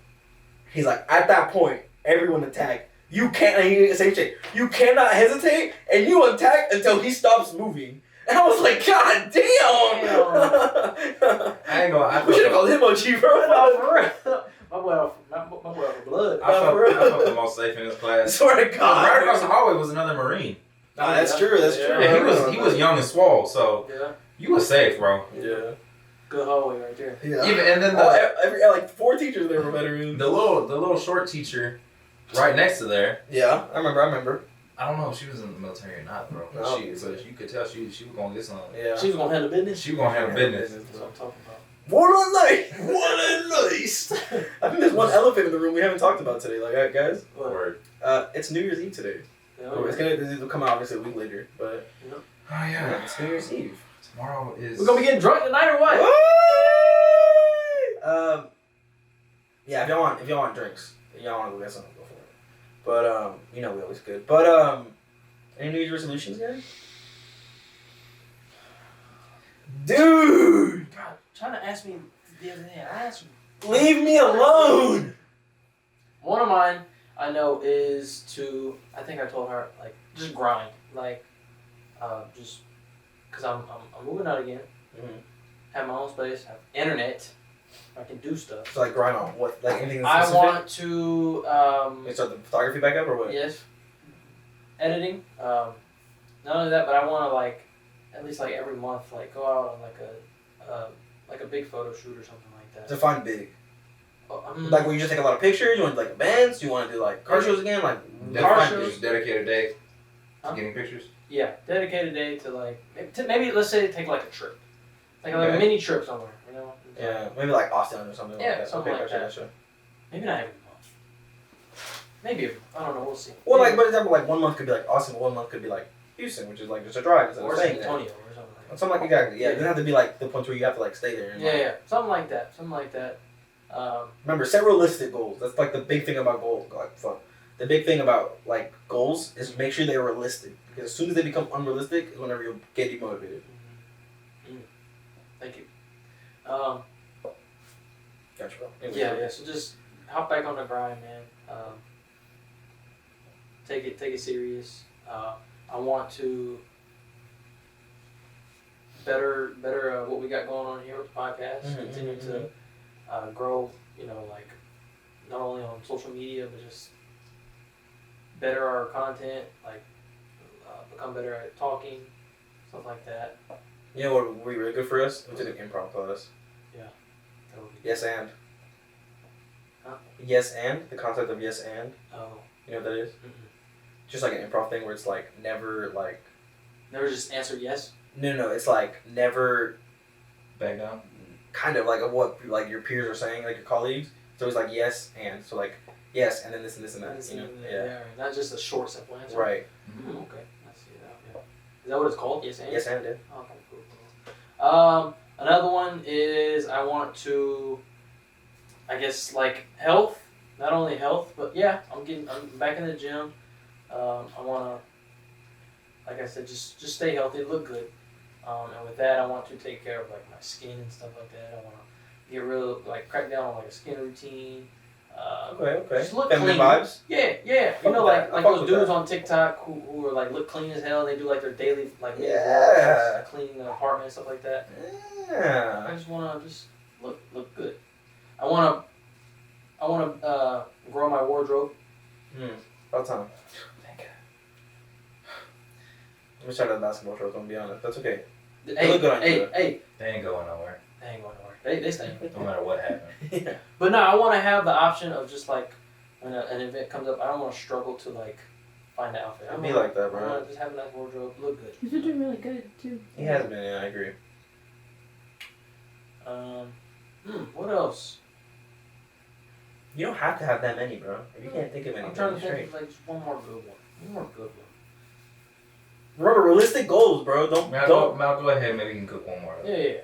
He's like, at that point, everyone attack. You can't. And he same shit. You cannot hesitate, and you attack until he stops moving. And I was like, God damn! I ain't gonna. We should have called him OG, bro. No, for real. My boy off for blood. I felt the most safe in his I class. swear to God. Right across the hallway was another Marine. Nah, that's true. That's Yeah. true. Yeah, he was young and swole, so Yeah. you was safe, bro. Yeah. Good hallway right there. Yeah. Even and then Every like 4 teachers there were veterans. the little short teacher, right next to there. Yeah, I remember. I don't know if she was in the military or not, bro. But No. but you could tell she was gonna get some. Yeah. She was gonna handle business. She was gonna handle business. That's what I'm talking about. What a night! What a nice! I think there's one elephant in the room we haven't talked about today. Like, guys, What? Word. it's New Year's Eve today. Yeah, Oh, it'll come out obviously a week later, but Oh yeah, yeah. it's New Year's Eve. Tomorrow is. We're gonna be getting drunk tonight or what? Yeah, if y'all want drinks, if y'all want to go get something, go for it. But we always good. But any New Year's resolutions, guys? Dude, God, trying to ask me the other day. I asked you. leave me alone. One of mine I know is to. I think I told her like just grind, like, just because I'm moving out again. Mhm. Have my own space. Have internet. I can do stuff. So like grind on what? Like anything that's I specific? want to. Like start the photography back up or what? Yes. Editing. Not only that, but I want to like, at least like every month, like go out on like a big photo shoot or something like that. Define big. Oh, Like, will you just take a lot of pictures? You want to do like events? You want to do like car shows again? Like, Car Define shows. just dedicated day to Huh? getting pictures. yeah, dedicated day to like maybe let's say take like a trip, like a Okay. mini trip somewhere, you know. yeah, maybe like Austin or something Yeah, like that. something Okay, like that. gotcha. Maybe not every month. Maybe I don't know. We'll see. Well, like, Maybe. for example, like 1 month could be like Austin, 1 month could be like Houston, which is like just a drive instead or of San staying there. Antonio or something like that. Something like exactly. Yeah, it doesn't have to be like the point where you have to like stay there. And, Yeah, like, yeah, something like that. Something like that. Remember, set realistic goals. That's like the big thing about goals. Like, fuck. the big thing about like goals is make sure they're realistic. Because as soon as they become unrealistic, is whenever you'll get demotivated. Thank you. Gotcha, bro. Anyways, Yeah. So just hop back on the grind, man. Take it serious. I want to better what we got going on here with the podcast. Continue to grow. You know, like not only on social media, but just better our content. Like become better at talking, stuff like that. You know what would be really good for us? We took an improv class. That would be Yes and. Huh? Yes and. The concept of yes and. Oh. You know what that is? Mm-mm. Just like an improv thing where it's like never like. Never just answer yes. No. It's like never. Back down. Kind of like of what like your peers are saying, like your colleagues. So it's like yes and. So like yes and then this and this and that. You know? Yeah. Not just a short, simple answer. Right. Okay. I see that. Yeah. Is that what it's called? Yes and. Yes and. Yeah. Okay. Cool. Another one is I want to. I guess like health. Not only health, but yeah, I'm back in the gym. I wanna, like I said, just stay healthy, look good. And with that, I want to take care of like my skin and stuff like that. I wanna get real, like crack down on like a skin routine. Okay. Just look Feminine clean. vibes. Yeah. Fuck You know, with like that. I fuck those with dudes that. on TikTok who are like look clean as hell. They do like their daily like mini Yeah. vlogs, cleaning the apartment and stuff like that. I Yeah. just wanna look good. I wanna grow my wardrobe. About time. Thank God. I'm gonna start that basketball shorts. I'm gonna be honest. That's okay. Hey, look good on you. hey, They ain't going nowhere. they ain't going nowhere. They stay. No matter what happened. Yeah. But no, I want to have the option of just like when an event comes up, I don't want to struggle to like find an outfit. It'd be like that, I bro. want to just have a nice wardrobe, look good. You've been doing really good too. He has been. Yeah, I agree. What else? You don't have to have that many, bro. If you can't think of anything, I'm trying to straight. think of like just one more good one. One more good one. Remember, realistic goals, bro. Don't. Mal, go ahead. Maybe you can cook one more. Yeah.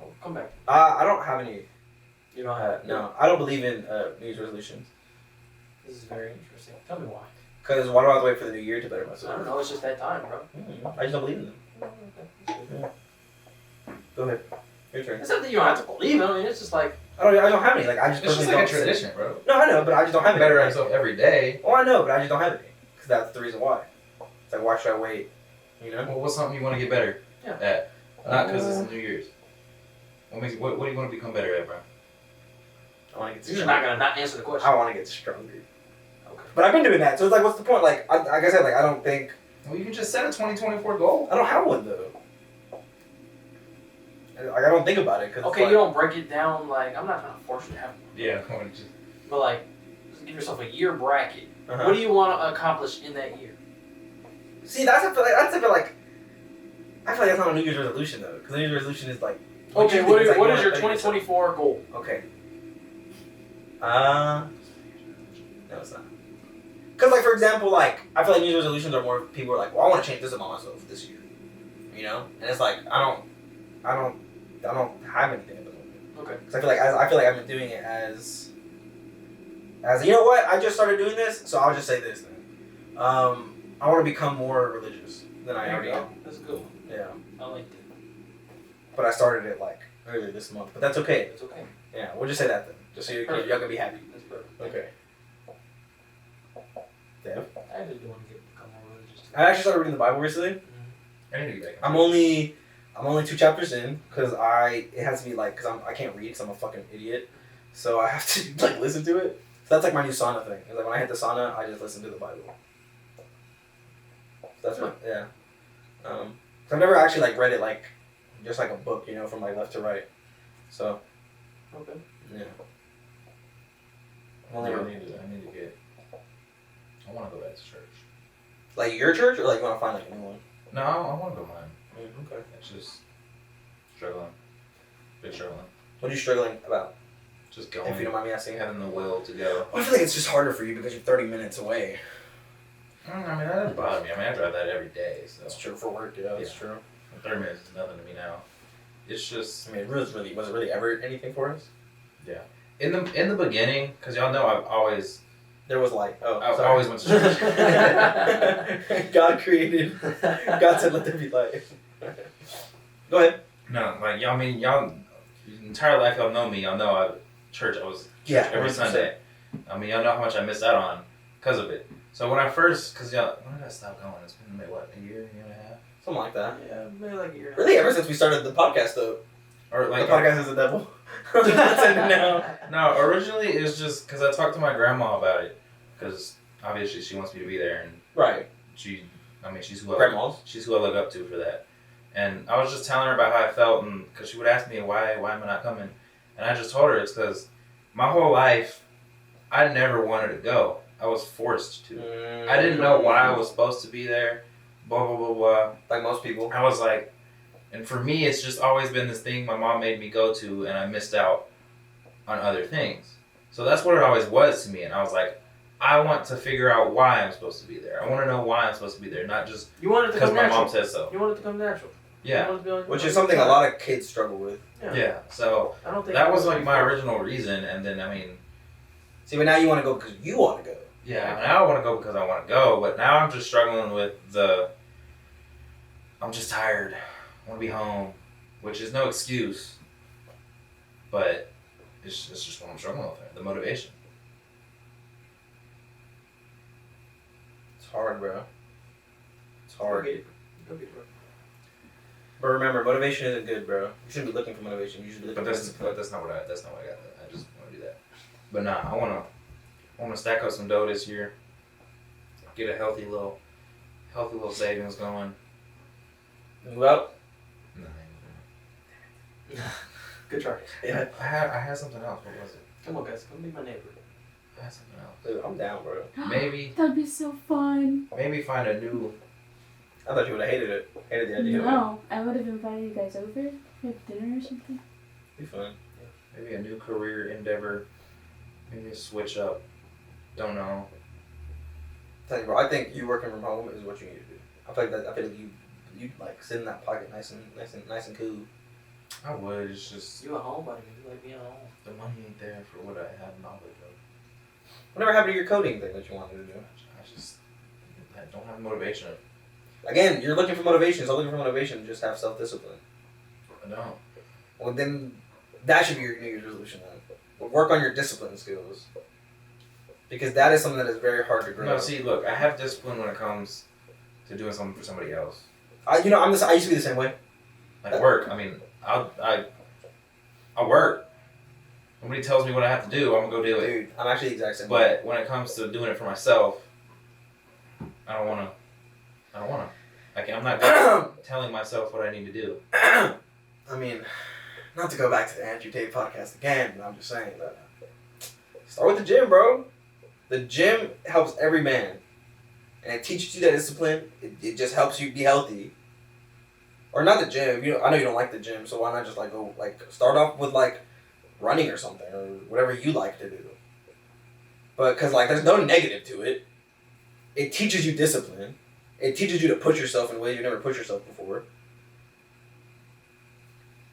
Oh, come back. I don't have any. You don't have No, I don't believe in New Year's resolutions. This is very interesting. Tell me why. Cause why do I have to wait for the new year to better I myself? don't know. It's just that time, bro. I just don't believe in them. Go ahead. Your turn. It's not that you don't have to believe it. I mean, it's just like I don't have any. Like I just It's just personally like a don't tradition, bro. No, I know, but I just don't have any. Better Like, yourself every day. Oh, I know, but I just don't have any. Cause that's the reason why. It's like why should I wait? You know. Well, what's something you want to get better Yeah. at? Not because it's New Year's. What do you want to become better at, bro? I want to get you're stronger. not gonna not answer the question. I want to get stronger. Okay. But I've been doing that, so it's like, what's the point? Like I said, like I don't think Well, you can just set a 2024 goal. I don't have one though. Like I don't think about it. Cause Okay, you don't break it down like I'm not trying to force you to have one, Yeah, I want to just. but like just give yourself a year bracket. Uh-huh. What do you want to accomplish in that year? See, I feel like that's not a New Year's resolution though, because New Year's resolution is like. Okay, you what think is, it's what like is you your wanna better 2024 goal? yourself. Okay. No, it's not. Because like for example, like I feel like New Year's resolutions are more people are like, well, I want to change this about myself this year, you know, and it's like I don't have anything at the moment. Okay. Because I feel like I've been doing it as you know what, I just started doing this, so I'll just say this then. I want to become more religious than I already am. That's a good one. Yeah. I like that. But I started it like earlier this month. But that's okay. That's okay. Yeah, we'll just say that then. Just so y'all can be happy. That's perfect. Okay. Dev? I actually do want to become more religious. Too. I actually started reading the Bible recently. I need to get back. I'm only 2 chapters in because it has to be like because I can't read because I'm a fucking idiot. So I have to like listen to it. So that's like my new sauna thing. It's like when I hit the sauna, I just listen to the Bible. So that's my yeah. So I've never actually like read it like just like a book, you know, from like left to right. So Okay. yeah. I need to get. I want to go back to church. Like your church or like you want to find like a new one? No, I want to go mine. Okay. It's just struggling. Bit struggling. What are you struggling about? Just If you going. don't mind me asking. Having the will to go. I feel like it's just harder for you because you're 30 minutes away. I mean, that doesn't bother me. I mean, I drive that every day, so. That's true for work, yeah, that's Yeah. true. 30 minutes is nothing to me now. It's just I mean, was it really ever anything for us? in the beginning, because y'all know I've always There was light. Oh, I sorry. always went to church. God created. God said, "Let there be light." Go ahead. No, like y'all. I mean, y'all. Entire life, y'all know me. Y'all know church. I was Yeah, every 100%. Sunday. I mean, y'all know how much I missed out on because of it. So when I first, cause y'all, when did I stop going? It's been maybe what, a year and a half, Something like that. Yeah, maybe like a year. Really, ever since we started the podcast, though. or like The podcast is the devil. That's it now. No, originally it was just because I talked to my grandma about it, because obviously she wants me to be there, and Right. she's who Grandmas. she's who I look up to for that. And I was just telling her about how I felt, and because she would ask me why am I not coming, and I just told her it's because my whole life I never wanted to go. I was forced to. I didn't know why I was supposed to be there. Blah blah blah blah. Like most people. I was like, and for me, it's just always been this thing my mom made me go to, and I missed out on other things. So that's what it always was to me, and I was like, I want to figure out why I'm supposed to be there. I want to know why I'm supposed to be there, not just You want it to because come my natural. mom says so. You want it to come natural. You Yeah, want it to be like- Which is something a lot of kids struggle with. yeah. So I don't think that was like my original reason, and then I mean, See, but now you want to go because you want to go. yeah, now I want to go because I want to go, but now I'm just struggling with I'm just tired. I want to be home, which is no excuse, but it's just what I'm struggling with, the motivation. It's hard, bro. It's Go hard. get it. Go get it, bro. But remember, motivation isn't good, bro. You shouldn't be looking for motivation. You should be looking But for that's discipline. not what I got. I just want to do that. But nah, I wanna stack up some dough this year. Get a healthy little savings going. Move out. Nah, Good try. Yeah. I had something else. What was it? Come on, guys. Come be my neighbor. I had something else. Dude, I'm down, bro. Maybe That'd be so fun. find a new. I thought you would have hated it. Hated the idea. No, I would have invited you guys over for dinner or something. Be fun. Maybe a new career endeavor. Maybe a switch up. Don't know. Tell you, bro. I think you working from home is what you need to do. I feel like you like sit in that pocket nice and cool. I would. It's just You at home, buddy. You like being at home. the money ain't there for what I have knowledge of. Whatever happened to your coding thing that you wanted to do? I don't have motivation. Again, you're looking for motivation. So looking for motivation, just have self-discipline. I don't. Well, then that should be your New Year's resolution. Then work on your discipline skills, because that is something that is very hard to grow. No, see, look, I have discipline when it comes to doing something for somebody else. I used to be the same way. Like work. I mean, I work. Somebody tells me what I have to do, I'm gonna go do it. Dude, I'm actually the exact same way. But when it comes to doing it for myself, I don't wanna. I'm not telling myself what I need to do. I mean, not to go back to the Andrew Tate podcast again, but I'm just saying that start with the gym, bro. The gym helps every man, and it teaches you that discipline. It just helps you be healthy. Or not the gym. I know you don't like the gym, so why not just go start off with running or something, or whatever you like to do. But because there's no negative to it. It teaches you discipline. It teaches you to push yourself in ways you never pushed yourself before.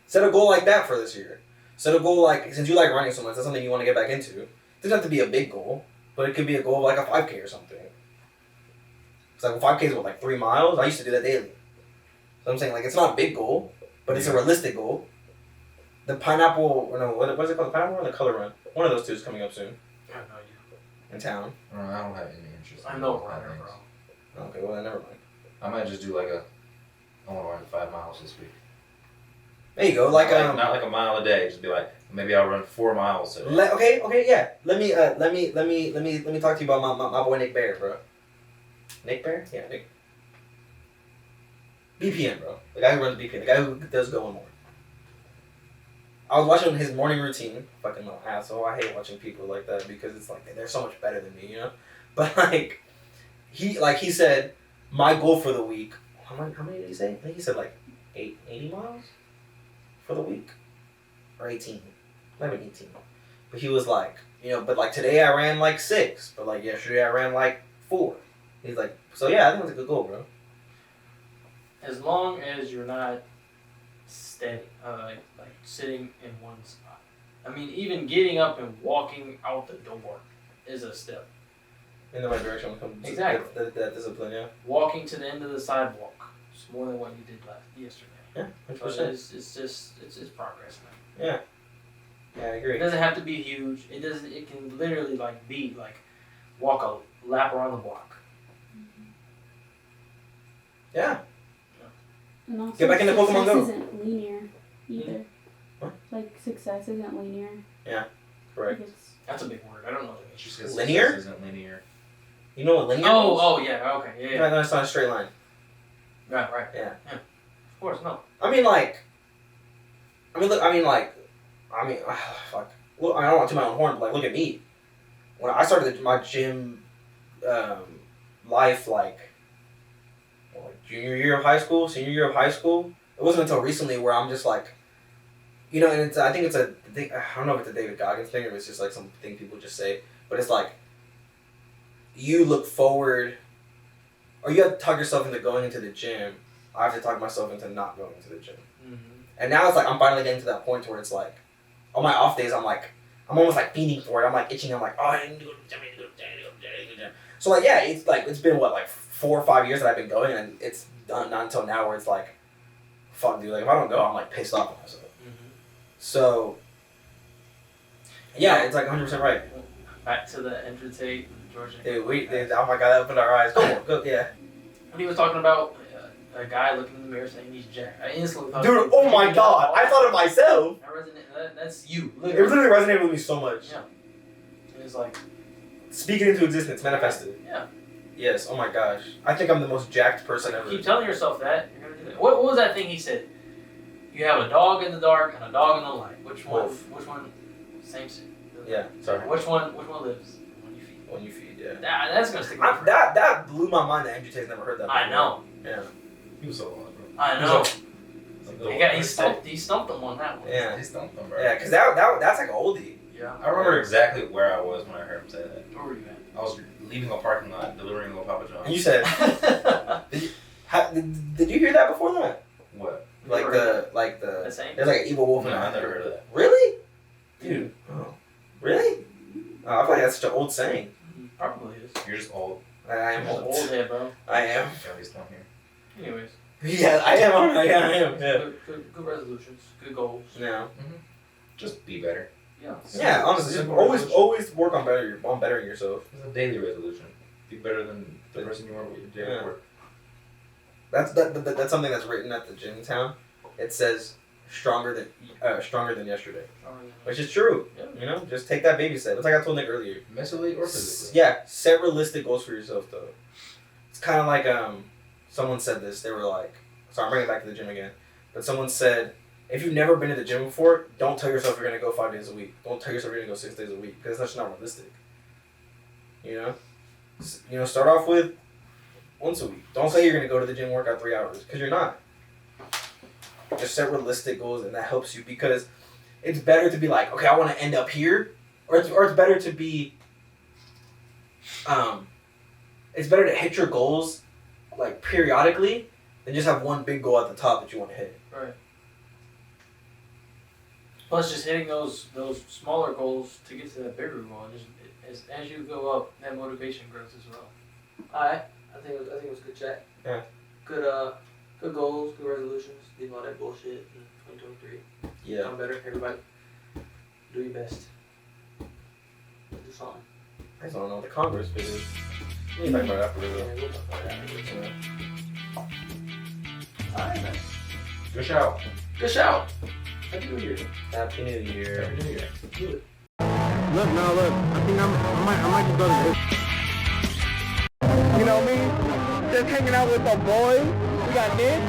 Set a goal like that for this year. Set a goal since you like running so much, that's something you want to get back into. It doesn't have to be a big goal, but it could be a goal of a 5K or something. It's 5K is 3 miles? I used to do that daily. So I'm saying it's not a big goal, but it's a realistic goal. The pineapple, what is it called? The pineapple or the color run? One of those two is coming up soon I have no idea. in town. I don't have any interest. I'm in no those runner, things. bro. Okay, well then never mind. I might just do I want to run 5 miles this week. There you go. Not a mile a day. Just be maybe I'll run 4 miles today. Okay, yeah. Let me talk to you about my boy Nick Bear, bro. Nick Bear? Yeah, Nick. BPN, bro. The guy who runs BPN. The guy who does Going More. I was watching his morning routine. Fucking little asshole. I hate watching people like that because it's they're so much better than me, you know? But he said, my goal for the week. How many did he say? I think he said 80 miles for the week, or 18. Might have been 18. But he was but today I ran 6, but yesterday I ran 4. He's so yeah, I think that's a good goal, bro. As long as you're not steady, sitting in one spot. I mean, even getting up and walking out the door is a step. in the right direction when it comes to Exactly. that discipline. Yeah. Walking to the end of the sidewalk is more than what you did yesterday. Yeah. So 100%. it's progress, man. Yeah, I It agree. doesn't have to be huge. It doesn't. It can literally like be like walk a lap around the block. Yeah. And also, Get back into Pokemon Go. Success isn't linear either. What? Like success isn't linear. Correct. Like, it's, That's a big word. I don't know what that It's means. just 'cause Linear? success isn't linear. You know what linear means? Oh yeah. Okay. Yeah. No, it's not a straight line. Right. Yeah. Of course, no. I mean, like. Look. Fuck. Look, I don't want to toot my own horn, but like, look at me. When I started my gym, life, like junior year of high school, senior year of high school. It wasn't until recently where I'm just like, and I think it's a thing. I don't know if it's a David Goggins thing or if it's just like something people just say, but it's like, you look forward, or you have to talk yourself into going into the gym. I have to talk myself into not going to the gym. Mm-hmm. And now it's like I'm finally getting to that point where it's like, on my off days, I'm almost like fiending for it. I'm like itching. I'm like, oh, I need to go to the gym. I need to go to the gym. I need to go to the gym. So like, yeah, it's been what, like 4 or 5 years that I've been going, and it's not until now where it's like, fuck, dude. Like if I don't go, I'm like pissed off at myself. Mm-hmm. So yeah, it's like 100% right. Back to the Andrew Tate, Georgia. Dude, oh my god, that opened our eyes. Go, yeah. When he was talking about a guy looking in the mirror saying he's jacked, I instantly thought, Dude, oh my god, I thought of myself. That's you. It Literally. literally resonated with me so much. Yeah. It was like, Speaking into existence, manifested. yeah. Yes, oh my gosh. I think I'm the most jacked person ever. Keep telling yourself that you're gonna do that. What was that thing he said? You have a dog in the dark and a dog in the light. Which one? Wolf. Which one? Same shit. Yeah, sorry. Which one lives? When you feed. When you feed, yeah. That's gonna stick with you. That blew my mind that Andrew Tate's never heard that before. I know. Yeah. He was so long, bro. I know. He He stumped him on that one. Yeah. He stumped him, bro. Yeah, because that's like an oldie. Yeah. I remember exactly where I was when I heard him say that. Where were you I was leaving a parking lot, delivering a Papa And you John's. at? did you hear that before that? What? Like The the same? there's like an evil wolf in No, it. I never heard of that. Really? Dude. Oh. Really? Oh, I feel like that's such an old saying. Probably is. You're just old. I am You're old. old head, bro. I am. At least I'm here. Anyways. Yeah, I am. I am. Yeah. Good resolutions. Good goals. Yeah. Just be better. Yeah. Yeah. Honestly, just always work on bettering yourself. It's a daily resolution. Be better than the person you were the day Yeah. before. That's something that's written at the gym in town. It says stronger than yesterday, which is true. Yeah. You know, just take that baby step. It's like I told Nick earlier. Mentally or physically. Yeah, set realistic goals for yourself though. It's kind of like someone said this. They were like, sorry, I'm bringing it back to the gym again. But someone said, if you've never been to the gym before, don't tell yourself you're gonna go 5 days a week. Don't tell yourself you're gonna go 6 days a week because that's just not realistic. You know, start off with once a week. Don't say you're gonna go to the gym and work out 3 hours because you're not. Just set realistic goals and that helps you because it's better to be like, okay, I want to end up here, or it's better to be. It's better to hit your goals, like periodically, than just have one big goal at the top that you want to hit. Right. Plus, just hitting those smaller goals to get to that bigger goal, and just as you go up, that motivation grows as well. Alright, I think it was good chat. Yeah. Good goals, good resolutions. Leave all that bullshit in 2023. Yeah. Become better, everybody. Do your best. Do something. I just don't know what the Congress bit is. We can talk about it after Yeah, this. we'll talk about that afterwards. Yeah. Alright, man. Good shout. Good shout. Happy New Year. Happy New Year. Happy New Year. Do it. Look, I think I might just go to this. You know me? Just hanging out with our boys. We got Nick.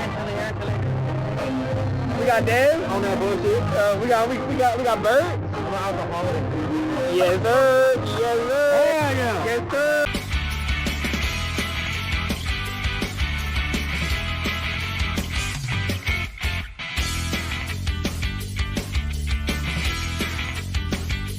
We got Dev on that bullshit. We got Bert. I'm an alcoholic. Yes, sir. Yes,